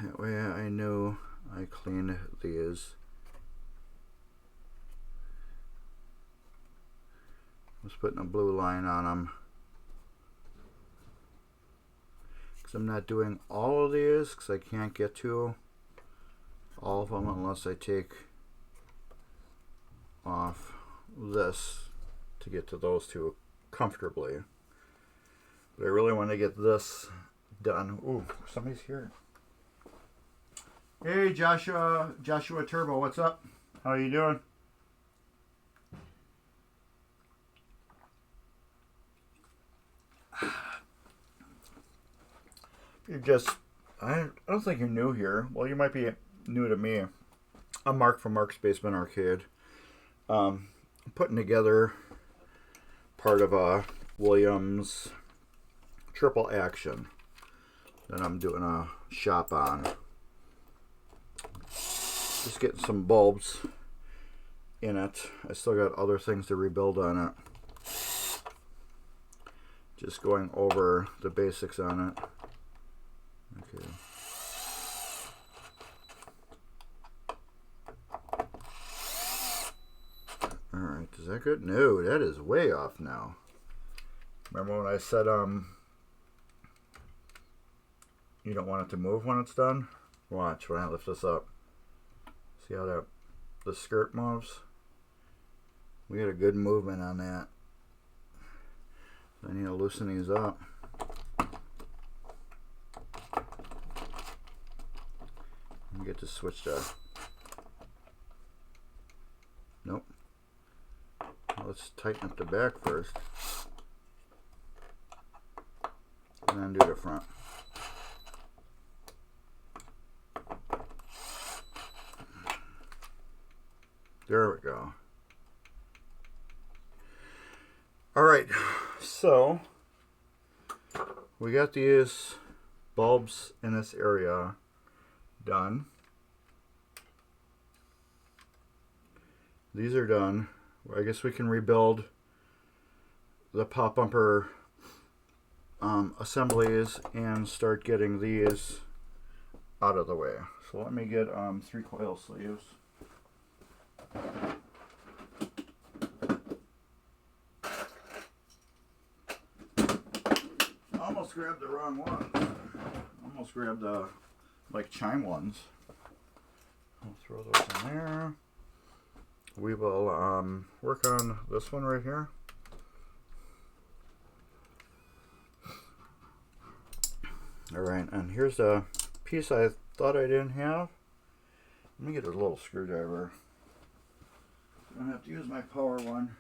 That way I knew I cleaned these. I was putting a blue line on them. I'm not doing all of these because I can't get to all of them unless I take off this to get to those two comfortably. But I really want to get this done. Ooh, somebody's here. Hey, Joshua Turbo, what's up? How you doing? I don't think you're new here. Well, you might be new to me. I'm Mark from Mark's Basement Arcade. Putting together part of a Williams triple action that I'm doing a shop on. Just getting some bulbs in it. I still got other things to rebuild on it. Just going over the basics on it. Okay. Alright, is that good? No, that is way off now. Remember when I said you don't want it to move when it's done? Watch when I lift this up. See how the skirt moves? We had a good movement on that. I need to loosen these up. Get to switch to. Nope. Let's tighten up the back first. And then do the front. There we go. Alright, so we got these bulbs in this area done. These are done. I guess we can rebuild the pop bumper assemblies and start getting these out of the way. So let me get 3 coil sleeves. I almost grabbed the wrong ones. Almost grabbed the like chime ones. I'll throw those in there. We will work on this one right here. Alright, and here's a piece I thought I didn't have. Let me get a little screwdriver. I'm gonna have to use my power one.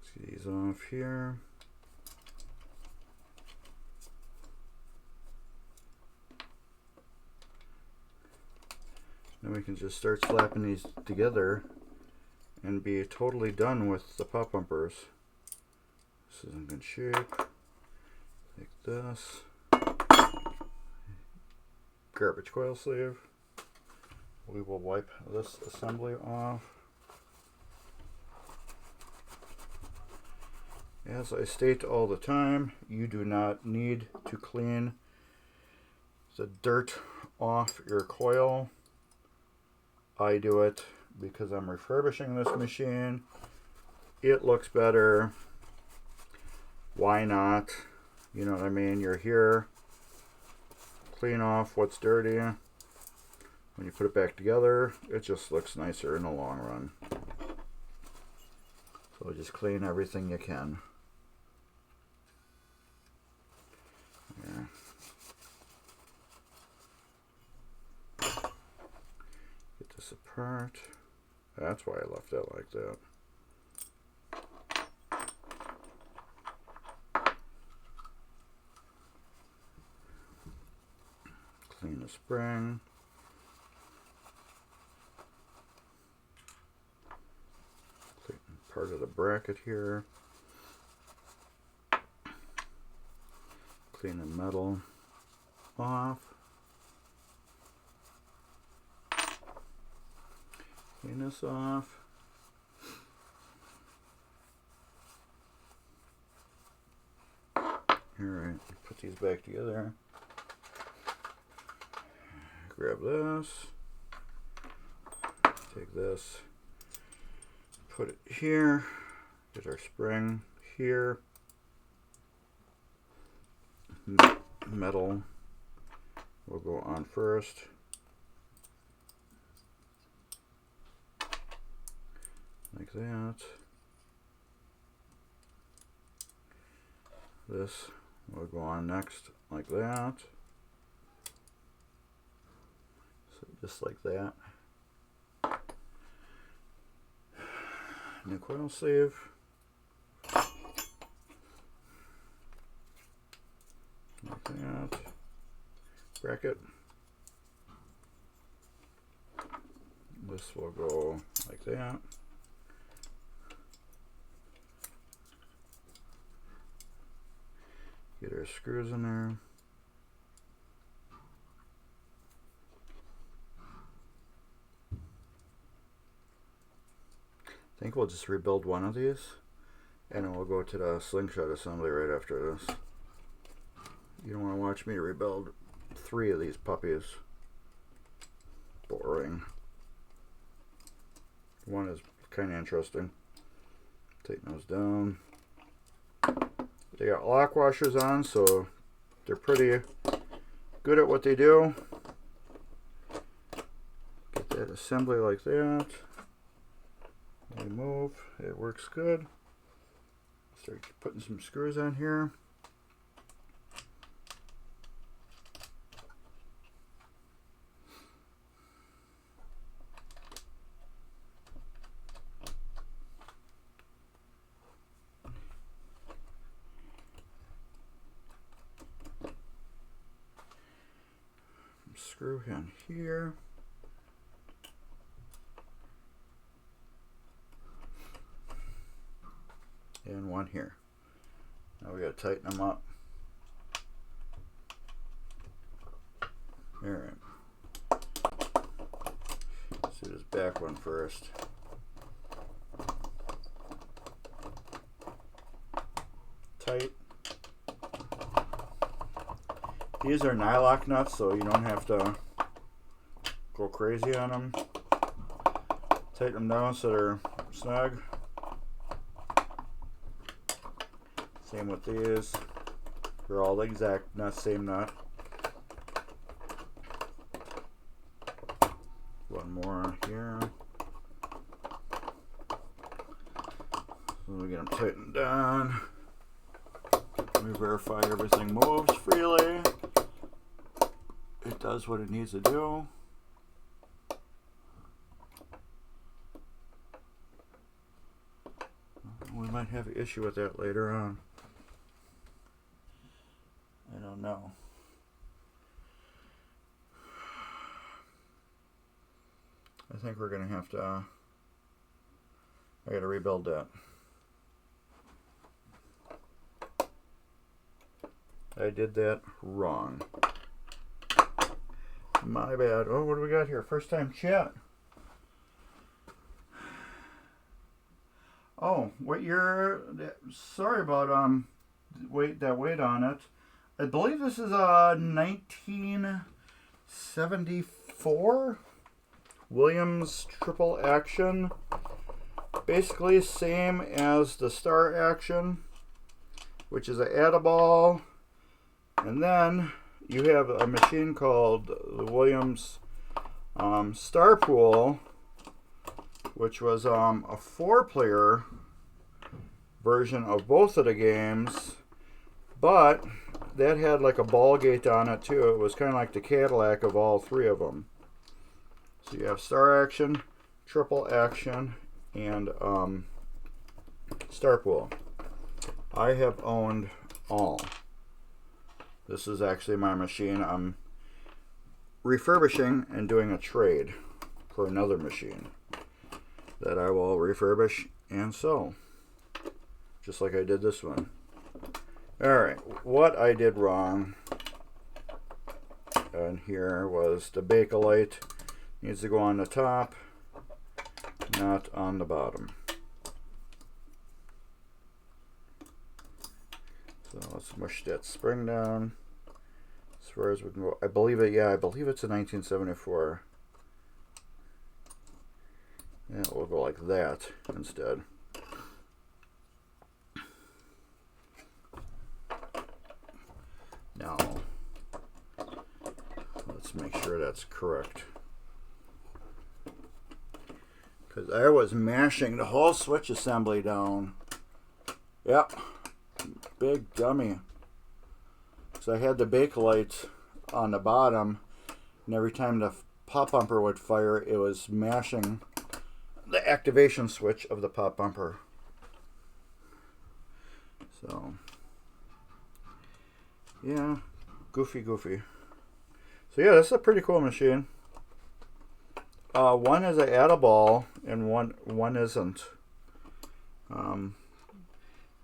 Let's get these off here. Then we can just start slapping these together and be totally done with the pop bumpers. This is in good shape. Like this. Garbage coil sleeve. We will wipe this assembly off. As I state all the time, you do not need to clean the dirt off your coil. I do it because I'm refurbishing this machine. It looks better. Why not? You know what I mean? You're here. Clean off what's dirty. When you put it back together, it just looks nicer in the long run. So just clean everything you can. Yeah. Get this apart. That's why I left it like that. Clean the spring. Clean part of the bracket here. Clean the metal off. Clean this off. Alright, put these back together. Grab this. Take this. Put it here. Get our spring here. Metal will go on first. Like that. This will go on next like that. So just like that. New coil sleeve. Like that. Bracket. This will go like that. Get our screws in there. I think we'll just rebuild one of these and then we'll go to the slingshot assembly right after this. You don't want to watch me rebuild 3 of these puppies. Boring. One is kind of interesting. Tighten those down. They got lock washers on, so they're pretty good at what they do. Get that assembly like that. Remove. It works good. Start putting some screws on here. Screw in here. And one here. Now we gotta tighten them up. Alright. Let's do this back one first. Tight. These are nylock nuts, so you don't have to go crazy on them. Tighten them down so they're snug. Same with these. They're all the exact nut, same nut. One more here. So we get them tightened down. We verify everything moves freely. It does what it needs to do. We might have an issue with that later on. I don't know. I think we're going to have to, I got to rebuild that. I did that wrong. My bad. Oh, what do we got here? First time chat. Oh, what year? Sorry about weight on it. I believe this is 1974 Williams triple action. Basically same as the Star Action, which is an add-a-ball. And then you have a machine called the Williams Star Pool, which was a 4-player version of both of the games, but that had like a ball gate on it too. It was kind of like the Cadillac of all 3 of them. So you have Star Action, Triple Action, and Star Pool. I have owned all. This is actually my machine. I'm refurbishing and doing a trade for another machine that I will refurbish and sell, just like I did this one. Alright, what I did wrong on here was the Bakelite needs to go on the top, not on the bottom. So let's mush that spring down as far as we can go. I believe it, yeah, I believe it's a 1974. Yeah, we'll go like that instead. Now, let's make sure that's correct. Because I was mashing the whole switch assembly down. Yep. Big dummy. So I had the Bakelite on the bottom, and every time the pop bumper would fire, it was mashing the activation switch of the pop bumper. So, yeah, goofy. So yeah, this is a pretty cool machine. One is an add-a-ball, and one isn't.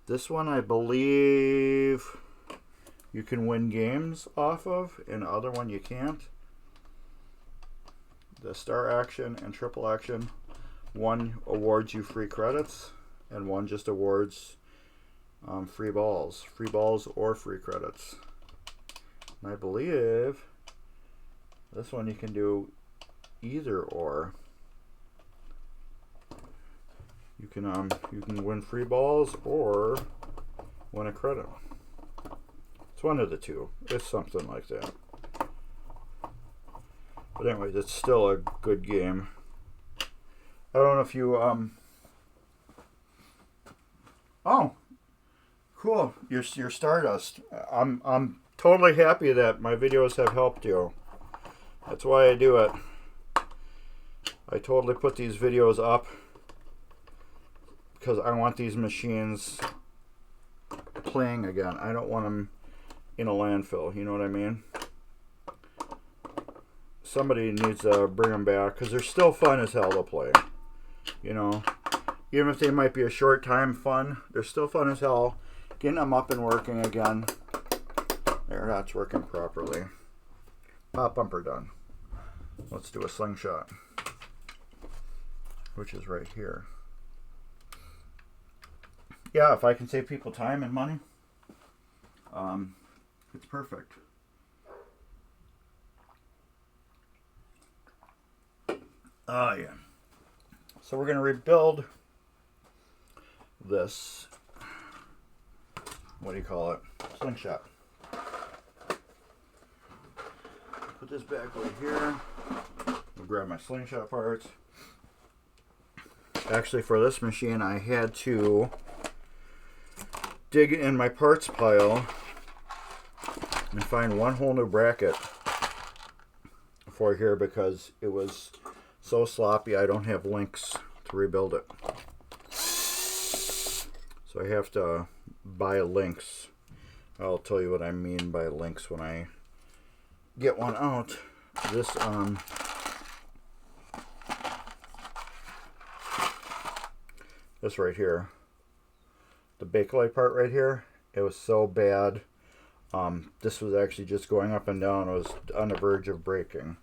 This one, I believe, you can win games off of, and the other one you can't. The Star Action and Triple Action, one awards you free credits, and one just awards free balls or free credits. And I believe this one you can do either or. You can win free balls or win a credit. It's one of the two. It's something like that. But anyway, it's still a good game. I don't know if you oh, cool. You're Stardust. I'm totally happy that my videos have helped you. That's why I do it. I totally put these videos up because I want these machines playing again. I don't want them in a landfill, you know what I mean? Somebody needs to bring them back because they're still fun as hell to play. You know, even if they might be a short time fun, they're still fun as hell. Getting them up and working again. There, that's working properly. Pop bumper done. Let's do a slingshot, which is right here. Yeah, if I can save people time and money, it's perfect. Oh, yeah. So we're going to rebuild this, what do you call it, slingshot. Put this back over here. I'll grab my slingshot parts. Actually, for this machine, I had to dig in my parts pile and find one whole new bracket for here because it was so sloppy I don't have links to rebuild it. So I have to buy links. I'll tell you what I mean by links when I get one out. This this right here. The Bakelite part right here. It was so bad. This was actually just going up and down. It was on the verge of breaking.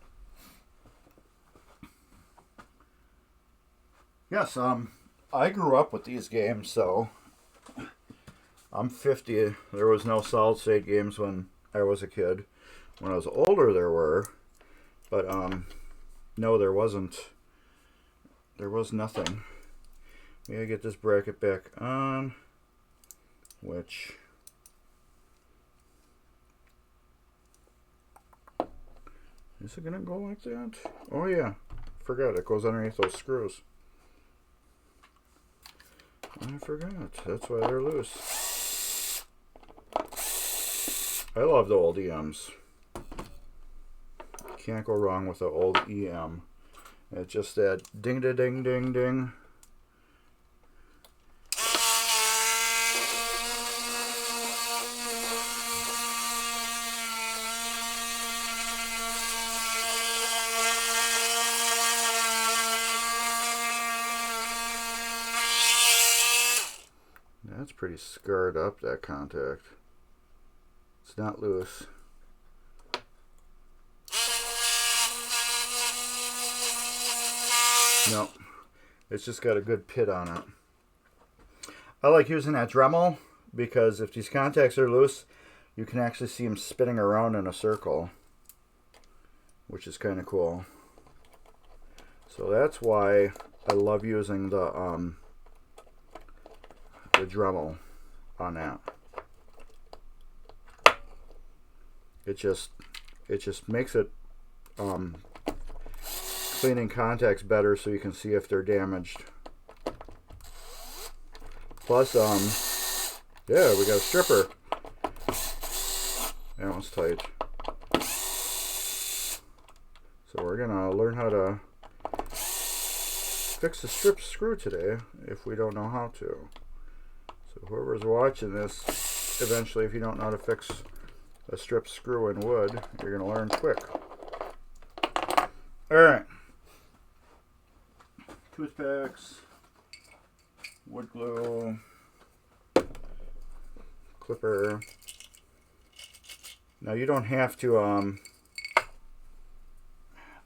Yes, I grew up with these games, so I'm 50. There was no solid state games when I was a kid. When I was older, there were, but no, there wasn't. There was nothing. We gotta get this bracket back on, which is it gonna go like that? Oh yeah, forgot it goes underneath those screws. I forgot. That's why they're loose. I love the old EMs. Can't go wrong with the old EM. It's just that ding da ding ding ding. That's pretty scarred up, that contact. It's not loose. No, it's just got a good pit on it. I like using that Dremel because if these contacts are loose, you can actually see them spinning around in a circle, which is kind of cool. So that's why I love using the Dremel on that. It just makes it cleaning contacts better so you can see if they're damaged. Plus, yeah, we got a stripper. That one's tight. So we're gonna learn how to fix the strip screw today if we don't know how to. So whoever's watching this, eventually if you don't know how to fix a strip screw in wood, you're gonna learn quick. Alright. Toothpicks, wood glue, clipper. Now you don't have to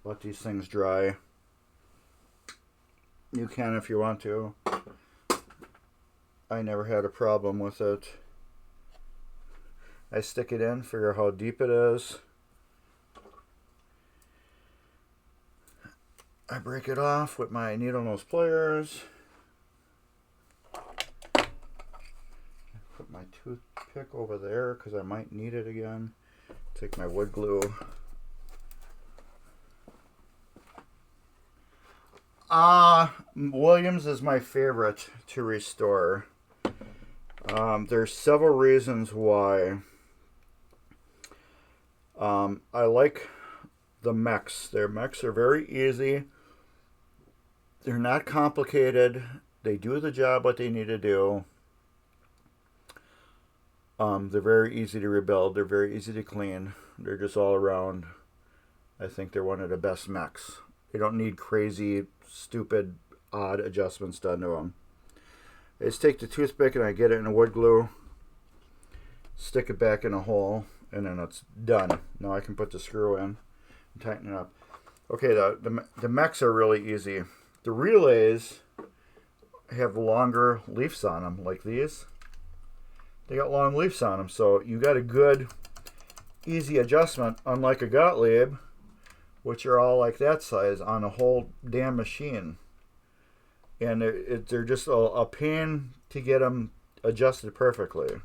let these things dry. You can if you want to. I never had a problem with it. I stick it in, figure out how deep it is. I break it off with my needle nose pliers. Put my toothpick over there because I might need it again. Take my wood glue. Williams is my favorite to restore. There's several reasons why. I like the mechs. Their mechs are very easy. They're not complicated. They do the job what they need to do. They're very easy to rebuild. They're very easy to clean. They're just all around. I think they're one of the best mechs. They don't need crazy, stupid, odd adjustments done to them. I just take the toothpick and I get it in a wood glue, stick it back in a hole, and then it's done. Now I can put the screw in and tighten it up. Okay, the mechs are really easy. The relays have longer leafs on them, like these. They got long leafs on them, so you got a good, easy adjustment, unlike a Gottlieb, which are all like that size on a whole damn machine. And they're just a pain to get them adjusted perfectly.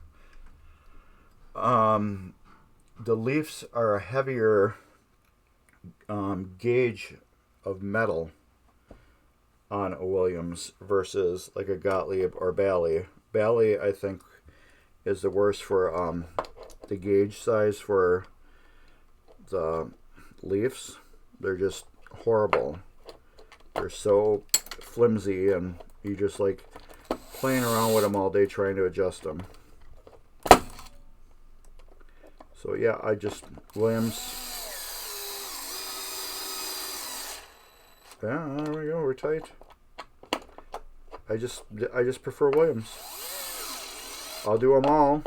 The leafs are a heavier gauge of metal on a Williams versus like a Gottlieb or Bally. Bally, I think, is the worst for the gauge size for the leaves. They're just horrible. They're so flimsy, and you just like playing around with them all day trying to adjust them. So yeah, I just Williams. Yeah, there we go. We're tight. I just prefer Williams. I'll do them all.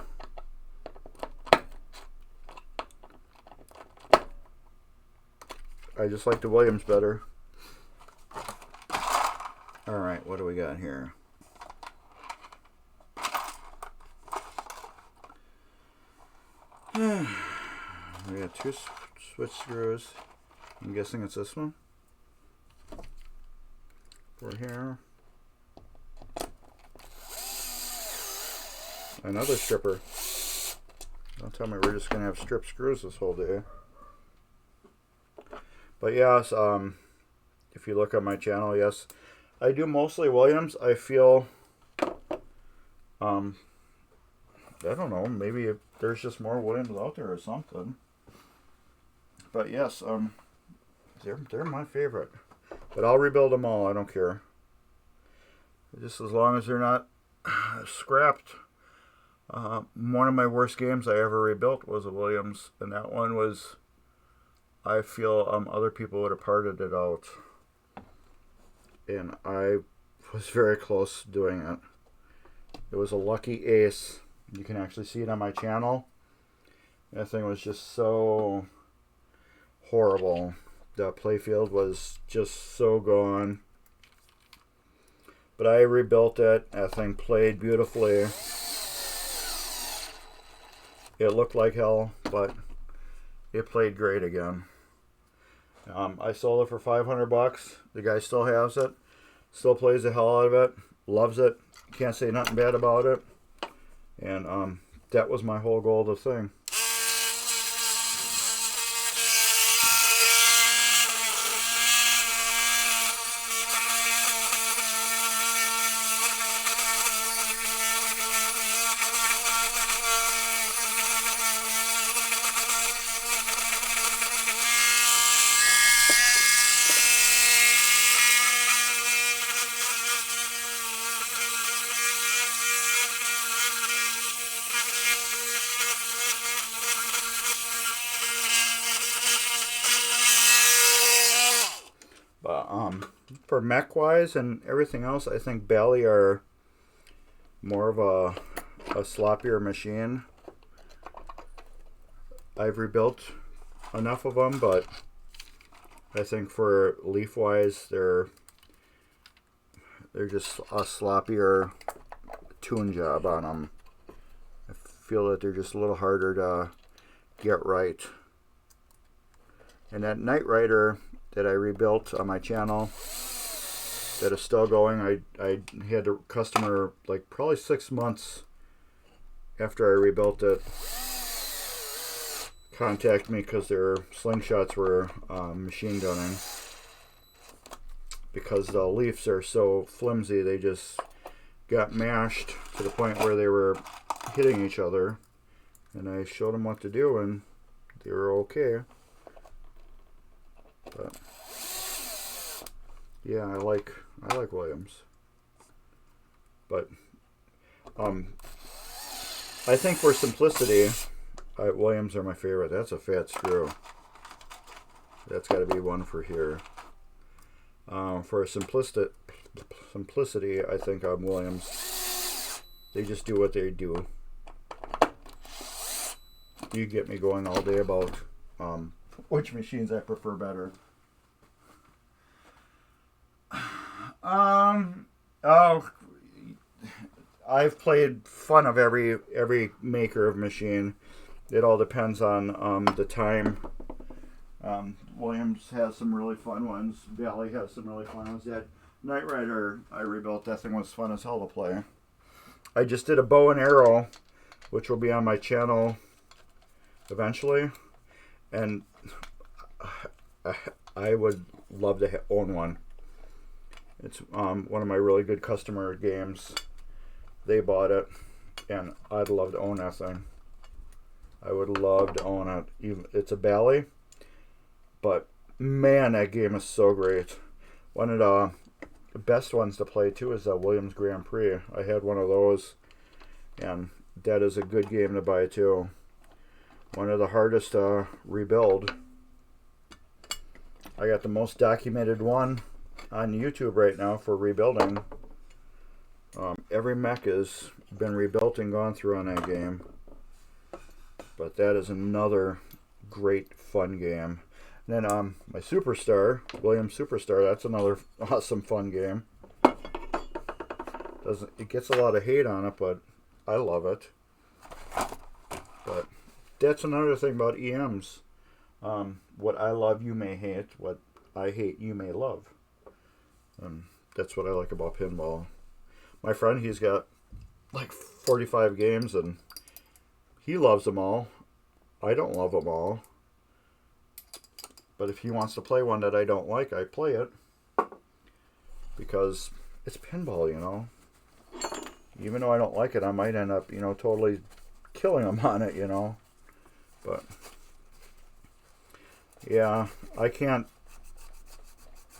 I just like the Williams better. Alright, what do we got here? We got 2 switch screws. I'm guessing it's this one. For here. Another stripper. Don't tell me we're just gonna have strip screws this whole day. But yes, if you look at my channel, yes, I do mostly Williams. I feel, I don't know, maybe there's just more Williams out there or something. But yes, they're my favorite. But I'll rebuild them all. I don't care. Just as long as they're not scrapped. One of my worst games I ever rebuilt was a Williams, and that one was, I feel other people would have parted it out. And I was very close doing it. It was a lucky ace. You can actually see it on my channel. That thing was just so horrible. The playfield was just so gone. But I rebuilt it. That thing played beautifully. It looked like hell, but it played great again. I sold it for $500. The guy still has it. Still plays the hell out of it. Loves it. Can't say nothing bad about it. And that was my whole goal of the thing. For mech wise and everything else, I think Bally are more of a sloppier machine. I've rebuilt enough of them, but I think for leaf wise, they're just a sloppier tune job on them. I feel that they're just a little harder to get right. And that Knight Rider that I rebuilt on my channel, that is still going. I had a customer like probably 6 months after I rebuilt it contact me because their Slingshots were machine gunning. Because the leaves are so flimsy, they just got mashed to the point where they were hitting each other. And I showed them what to do, and they were okay. But yeah, I like Williams. But I think for simplicity, Williams are my favorite. That's a fat screw. That's got to be one for here. For simplicity, I think Williams. They just do what they do. You get me going all day about which machines I prefer better. I've played fun of every maker of machine. It all depends on the time. Williams has some really fun ones. Valley has some really fun ones. That Knight Rider I rebuilt, that thing was fun as hell to play. I just did a bow and arrow, which will be on my channel eventually, and I would love to own one. It's one of my really good customer games. They bought it, and I'd love to own that thing. I would love to own it. It's a Bally, but man, that game is so great. One of the best ones to play too is the Williams Grand Prix. I had one of those, and that is a good game to buy too. One of the hardest to rebuild. I got the most documented one on YouTube right now for rebuilding. every mech has been rebuilt and gone through on that game. But that is another great fun game. And then my Superstar, William Superstar, that's another awesome fun game. It gets a lot of hate on it, but I love it. But that's another thing about EMs. What I love, you may hate. What I hate, you may love. And that's what I like about pinball. My friend, he's got like 45 games, and he loves them all. I don't love them all. But if he wants to play one that I don't like, I play it. Because it's pinball, you know. Even though I don't like it, I might end up, you know, totally killing him on it, you know. But, yeah, I can't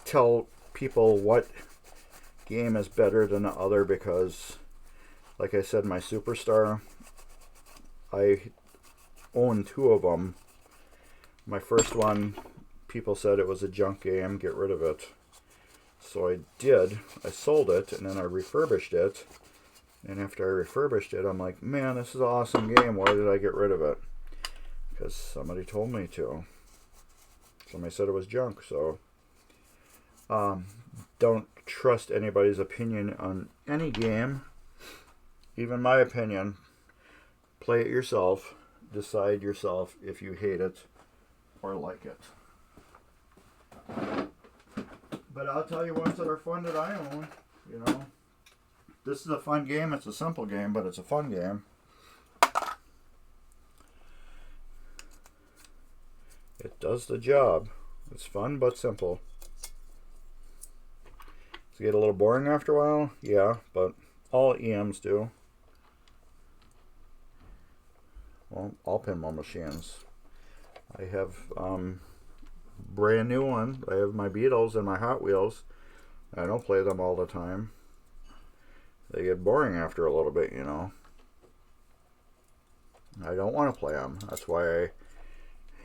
tell people what game is better than the other because, like I said, my Superstar, I own 2 of them. My first one, people said it was a junk game, get rid of it. So I did. I sold it, and then I refurbished it. And after I refurbished it, I'm like, man, this is an awesome game. Why did I get rid of it? Because somebody told me to. Somebody said it was junk, so don't trust anybody's opinion on any game. Even my opinion. Play it yourself. Decide yourself if you hate it or like it. But I'll tell you ones that are fun that I own, you know. This is a fun game. It's a simple game, but it's a fun game. It does the job. It's fun but simple. Does it get a little boring after a while? Yeah, but all EMs do. Well, all pinball machines. I have brand new one. I have my Beatles and my Hot Wheels. I don't play them all the time. They get boring after a little bit, you know. I don't want to play them. That's why I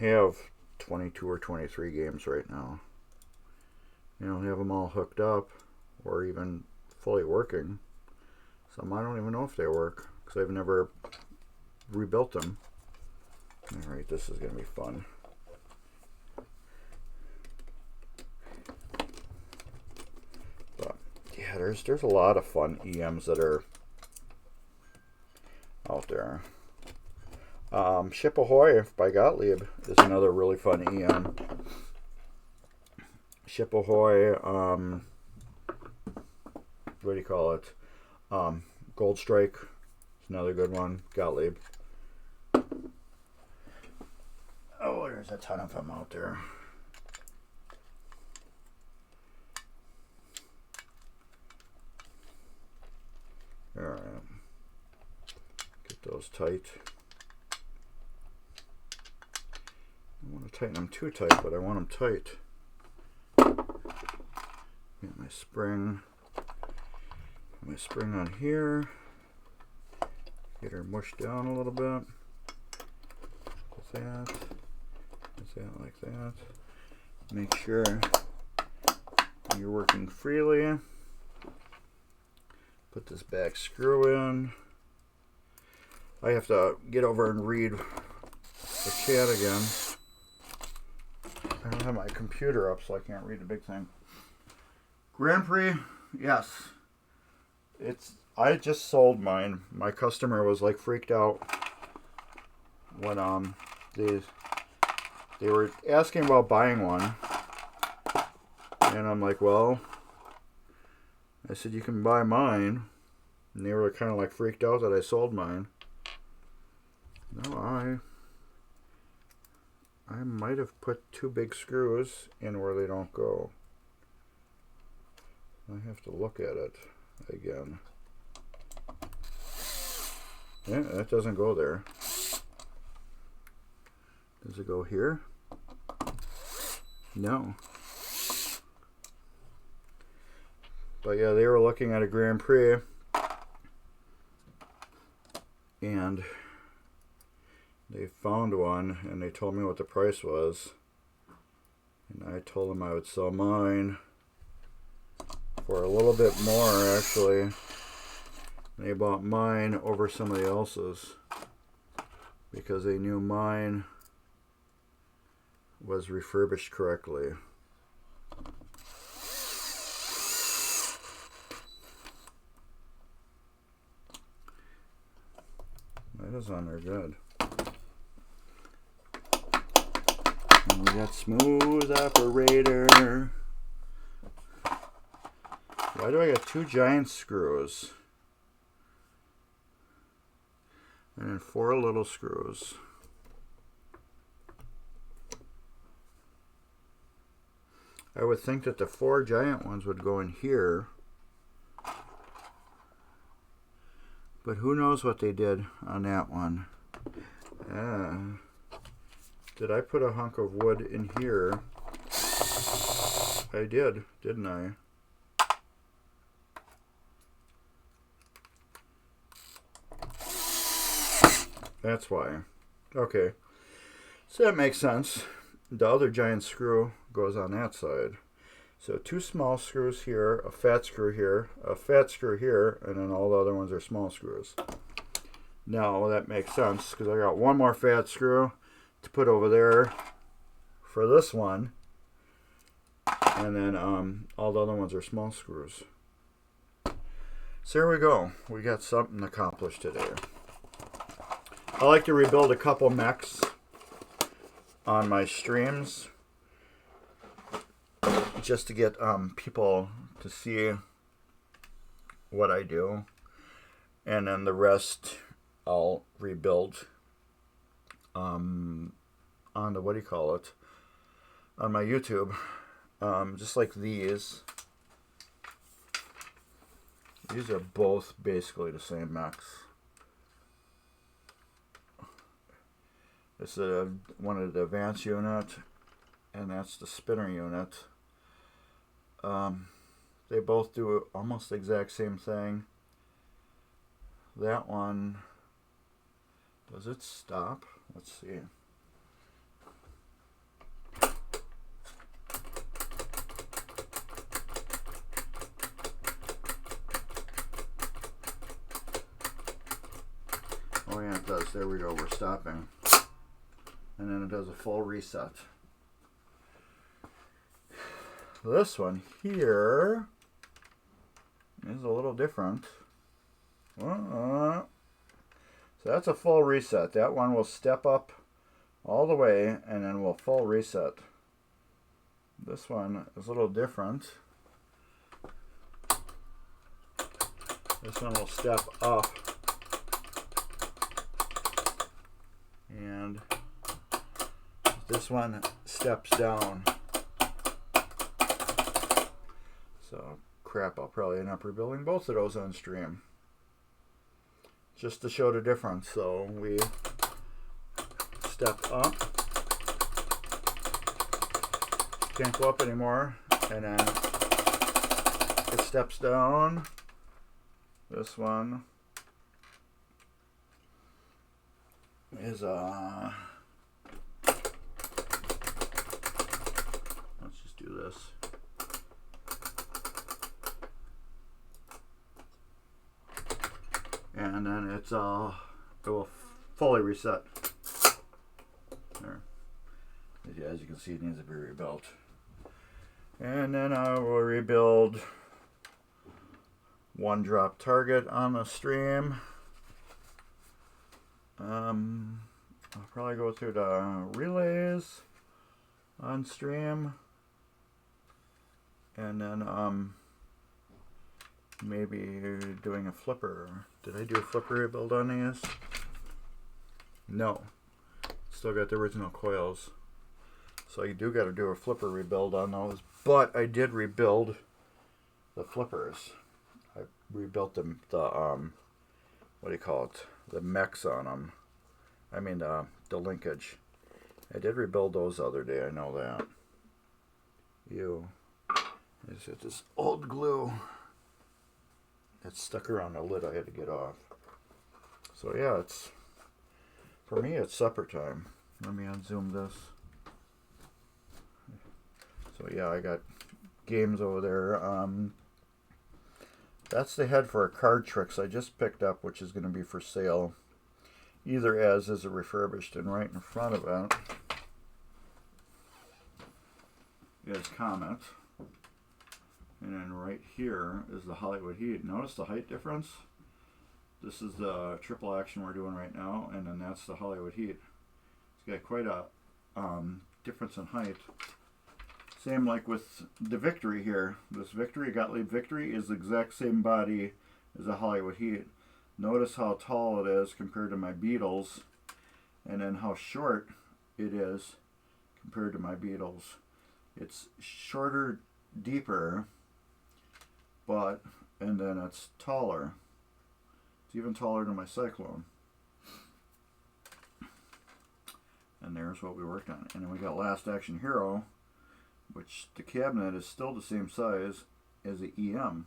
have 22 or 23 games right now. You know, have them all hooked up or even fully working. Some I don't even know if they work because I've never rebuilt them. Alright, this is going to be fun. But yeah, there's a lot of fun EMs that are out there. Ship Ahoy by Gottlieb is another really fun EM. Ship Ahoy, what do you call it? Gold Strike is another good one. Gottlieb. Oh, there's a ton of them out there. Alright. Get those tight. I don't want to tighten them too tight, but I want them tight. Get my spring. Put my spring on here. Get her mushed down a little bit. Like that. Like that. Make sure you're working freely. Put this back screw in. I have to get over and read the chat again. I don't have my computer up, so I can't read the big thing. Grand Prix, yes. I just sold mine. My customer was like freaked out when they were asking about buying one. And I'm like, well, I said you can buy mine. And they were kind of like freaked out that I sold mine. No, I might have put 2 big screws in where they don't go. I have to look at it again. Yeah, that doesn't go there. Does it go here? No. But yeah, they were looking at a Grand Prix. And they found one, and they told me what the price was. And I told them I would sell mine for a little bit more, actually. They bought mine over somebody else's because they knew mine was refurbished correctly. That is on there good. And we got smooth operator. Why do I got 2 giant screws? And then 4 little screws. I would think that the 4 giant ones would go in here. But who knows what they did on that one. Did I put a hunk of wood in here? I did, didn't I? That's why. Okay. So that makes sense. The other giant screw goes on that side. So 2 small screws here, a fat screw here, a fat screw here, and then all the other ones are small screws. Now that makes sense because I got 1 more fat screw to put over there for this one. And then all the other ones are small screws. So here we go. We got something accomplished today. I like to rebuild a couple mechs on my streams just to get people to see what I do, and then the rest I'll rebuild on the, what do you call it, on my YouTube, just like these. These are both basically the same mechs. This is one of the advanced unit, and that's the spinner unit. They both do almost the exact same thing. That one, does it stop? Let's see. Oh yeah, it does. There we go. We're stopping. And then it does a full reset. This one here is a little different. So that's a full reset. That one will step up all the way and then we'll full reset. This one is a little different. This one will step up and this one steps down. So crap, I'll probably end up rebuilding both of those on stream just to show the difference. So we step up, can't go up anymore, and then it steps down. This one is let's just do this. And then it will fully reset. There. As you can see, it needs to be rebuilt. And then I will rebuild one drop target on the stream. I'll probably go through the relays on stream. And then maybe doing a flipper. Did I do a flipper rebuild on these? No. Still got the original coils. So you do got to do a flipper rebuild on those. But I did rebuild the flippers. I rebuilt the what do you call it? The mechs on them. I mean the linkage. I did rebuild those the other day. I know that. Is it this old glue that's stuck around the lid I had to get off. So yeah, it's, for me it's supper time. Let me unzoom this. So yeah, I got games over there. That's the head for a Card Tricks I just picked up, which is going to be for sale. Either as is a refurbished, and right in front of it is Comet. And then right here is the Hollywood Heat. Notice the height difference? This is the triple action we're doing right now, and then that's the Hollywood Heat. It's got quite a difference in height. Same like with the Victory here. This Victory, Gottlieb Victory, is the exact same body as the Hollywood Heat. Notice how tall it is compared to my Beatles, and then how short it is compared to my Beatles. It's shorter, deeper, and then it's taller. It's even taller than my Cyclone. And there's what we worked on. And then we got Last Action Hero, which the cabinet is still the same size as the EM.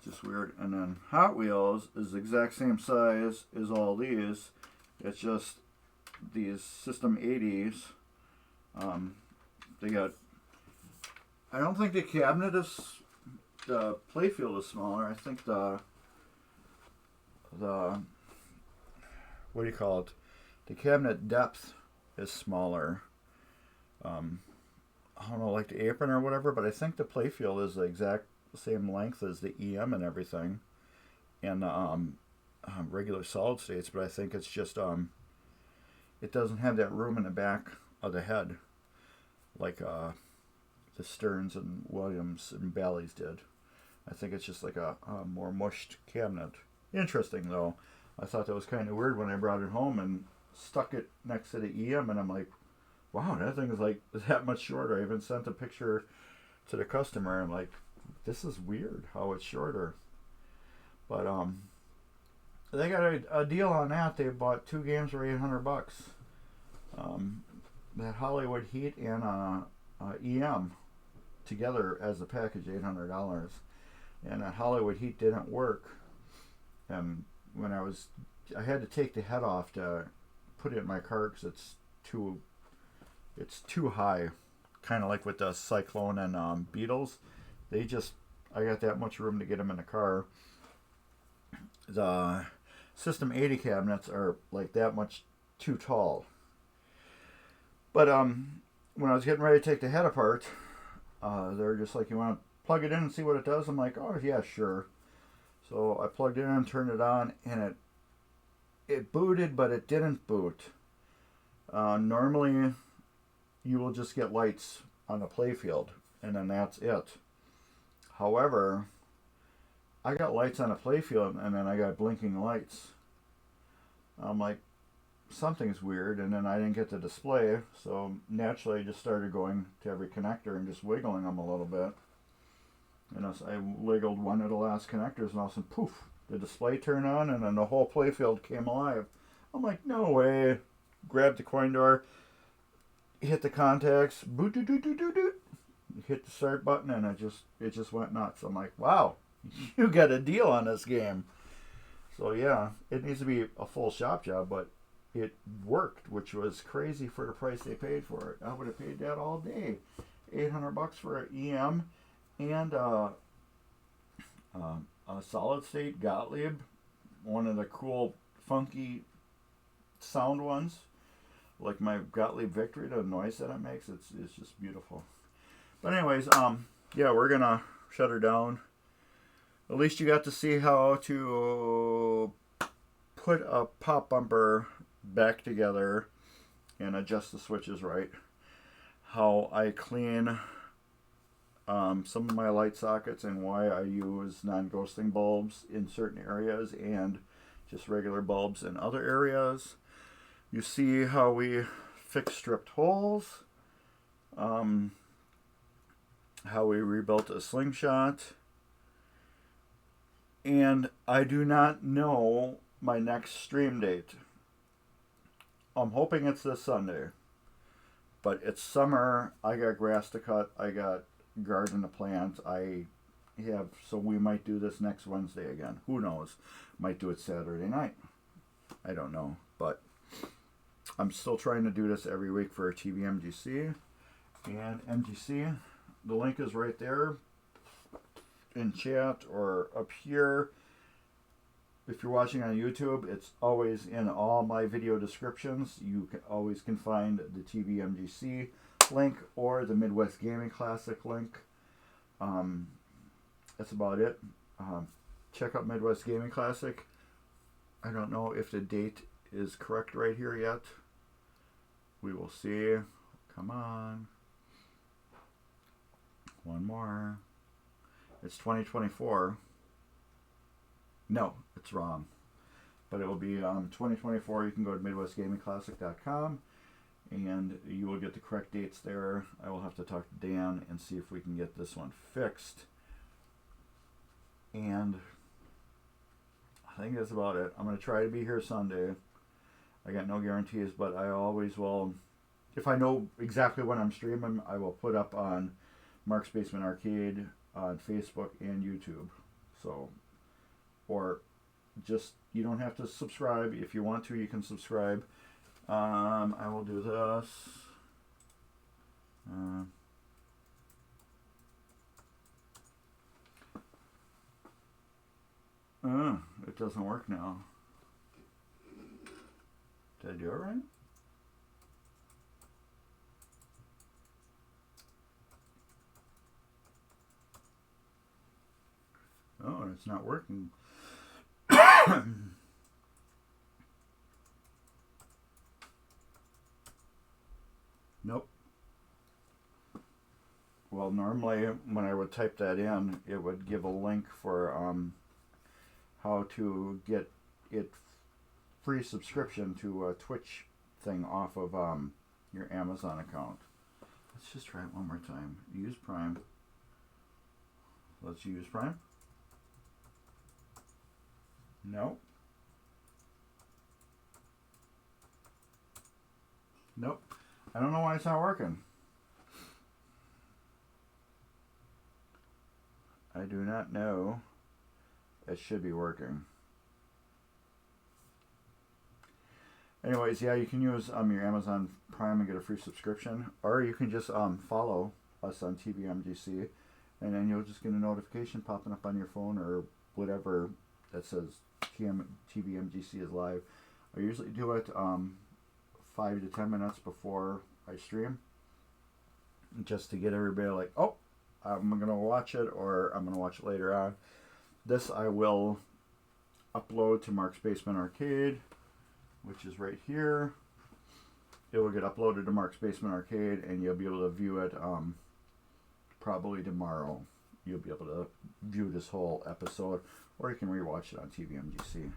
Just weird. And then Hot Wheels is the exact same size as all these. It's just these System 80s. They got, I don't think the cabinet is, the playfield is smaller. I think the what do you call it? The cabinet depth is smaller. I don't know, like the apron or whatever, but I think the playfield is the exact same length as the EM and everything, and regular solid states. But I think it's just it doesn't have that room in the back of the head like the Stearns and Williams and Bally's did. I think it's just like a more mushed cabinet. Interesting though. I thought that was kind of weird when I brought it home and stuck it next to the EM, and I'm like, wow, that thing is like that much shorter. I even sent a picture to the customer. I'm like, this is weird how it's shorter. But they got a deal on that. They bought 2 games for $800. That Hollywood Heat and EM together as a package, $800. And that Hollywood Heat didn't work. And when I had to take the head off to put it in my car because it's too high. Kind of like with the Cyclone and Beatles. I got that much room to get them in the car. The System 80 cabinets are like that much too tall. But when I was getting ready to take the head apart, they're just like, you want to plug it in and see what it does? I'm like, oh yeah, sure. So I plugged it in, turned it on, and it booted, but it didn't boot. Normally, you will just get lights on the playfield, and then that's it. However, I got lights on the playfield, and then I got blinking lights. I'm like, something's weird, and then I didn't get the display, so naturally I just started going to every connector and just wiggling them a little bit. And as I wiggled one of the last connectors, and all of a sudden, poof, the display turned on, and then the whole playfield came alive. I'm like, no way. Grabbed the coin door, hit the contacts, boot, doot, doot, doot, doot, doot. Hit the start button, and it just went nuts. I'm like, wow, you got a deal on this game. So yeah, it needs to be a full shop job, but it worked, which was crazy for the price they paid for it. I would have paid that all day. $800 for an EM and a solid state Gottlieb, one of the cool, funky sound ones. Like my Gottlieb Victory, the noise that it makes, it's just beautiful. But anyways, yeah, we're gonna shut her down. At least you got to see how to put a pop bumper back together and adjust the switches right. How I clean some of my light sockets and why I use non-ghosting bulbs in certain areas and just regular bulbs in other areas. You see how we fix stripped holes, how we rebuilt a Slingshot, and I do not know my next stream date. I'm hoping it's this Sunday, but it's summer. I got grass to cut. I got garden to plant. So we might do this next Wednesday again. Who knows? Might do it Saturday night. I don't know, but I'm still trying to do this every week for TVMGC and MGC. The link is right there. in chat or up here. If you're watching on YouTube, it's always in all my video descriptions. You always can find the TVMGC link or the Midwest Gaming Classic link. That's about it. Check out Midwest Gaming Classic. I don't know if the date is correct right here yet. We will see. Come on. One more. It's 2024. No, it's wrong. But it will be 2024. You can go to MidwestGamingClassic.com and you will get the correct dates there. I will have to talk to Dan and see if we can get this one fixed. And I think that's about it. I'm going to try to be here Sunday. I got no guarantees, but I always will. If I know exactly when I'm streaming, I will put up on Mark's Basement Arcade on Facebook and YouTube. So, or just, you don't have to subscribe. If you want to, you can subscribe. I will do this. It doesn't work now. Did I do it right? Oh, it's not working. Nope. Well, normally when I would type that in, it would give a link for how to get it free subscription to a Twitch thing off of your Amazon account. Let's just try it one more time. Use Prime. Let's use Prime. Nope. Nope. I don't know why it's not working. I do not know. It should be working. Anyways, yeah, you can use your Amazon Prime and get a free subscription, or you can just follow us on TVMGC, and then you'll just get a notification popping up on your phone or whatever that says TVMGC is live. I usually do it 5 to 10 minutes before I stream, just to get everybody like, oh, I'm gonna watch it, or I'm gonna watch it later on. This I will upload to Mark's Basement Arcade, which is right here. It will get uploaded to Mark's Basement Arcade, and you'll be able to view it probably tomorrow. You'll be able to view this whole episode, or you can rewatch it on TVMGC.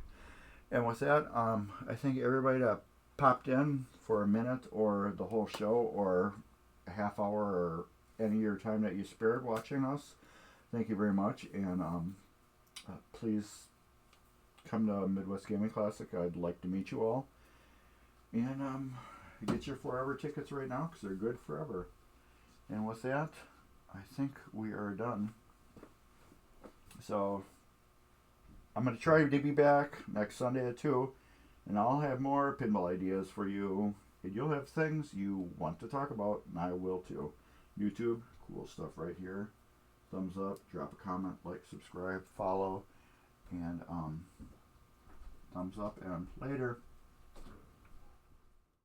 And with that, I thank everybody that popped in for a minute, or the whole show, or a half hour, or any of your time that you spared watching us. Thank you very much, and please come to Midwest Gaming Classic. I'd like to meet you all. And get your forever tickets right now, because they're good forever. And with that, I think we are done. So I'm going to try to be back next Sunday at 2, and I'll have more pinball ideas for you. And you'll have things you want to talk about, and I will too. YouTube, cool stuff right here. Thumbs up, drop a comment, like, subscribe, follow, and thumbs up, and later.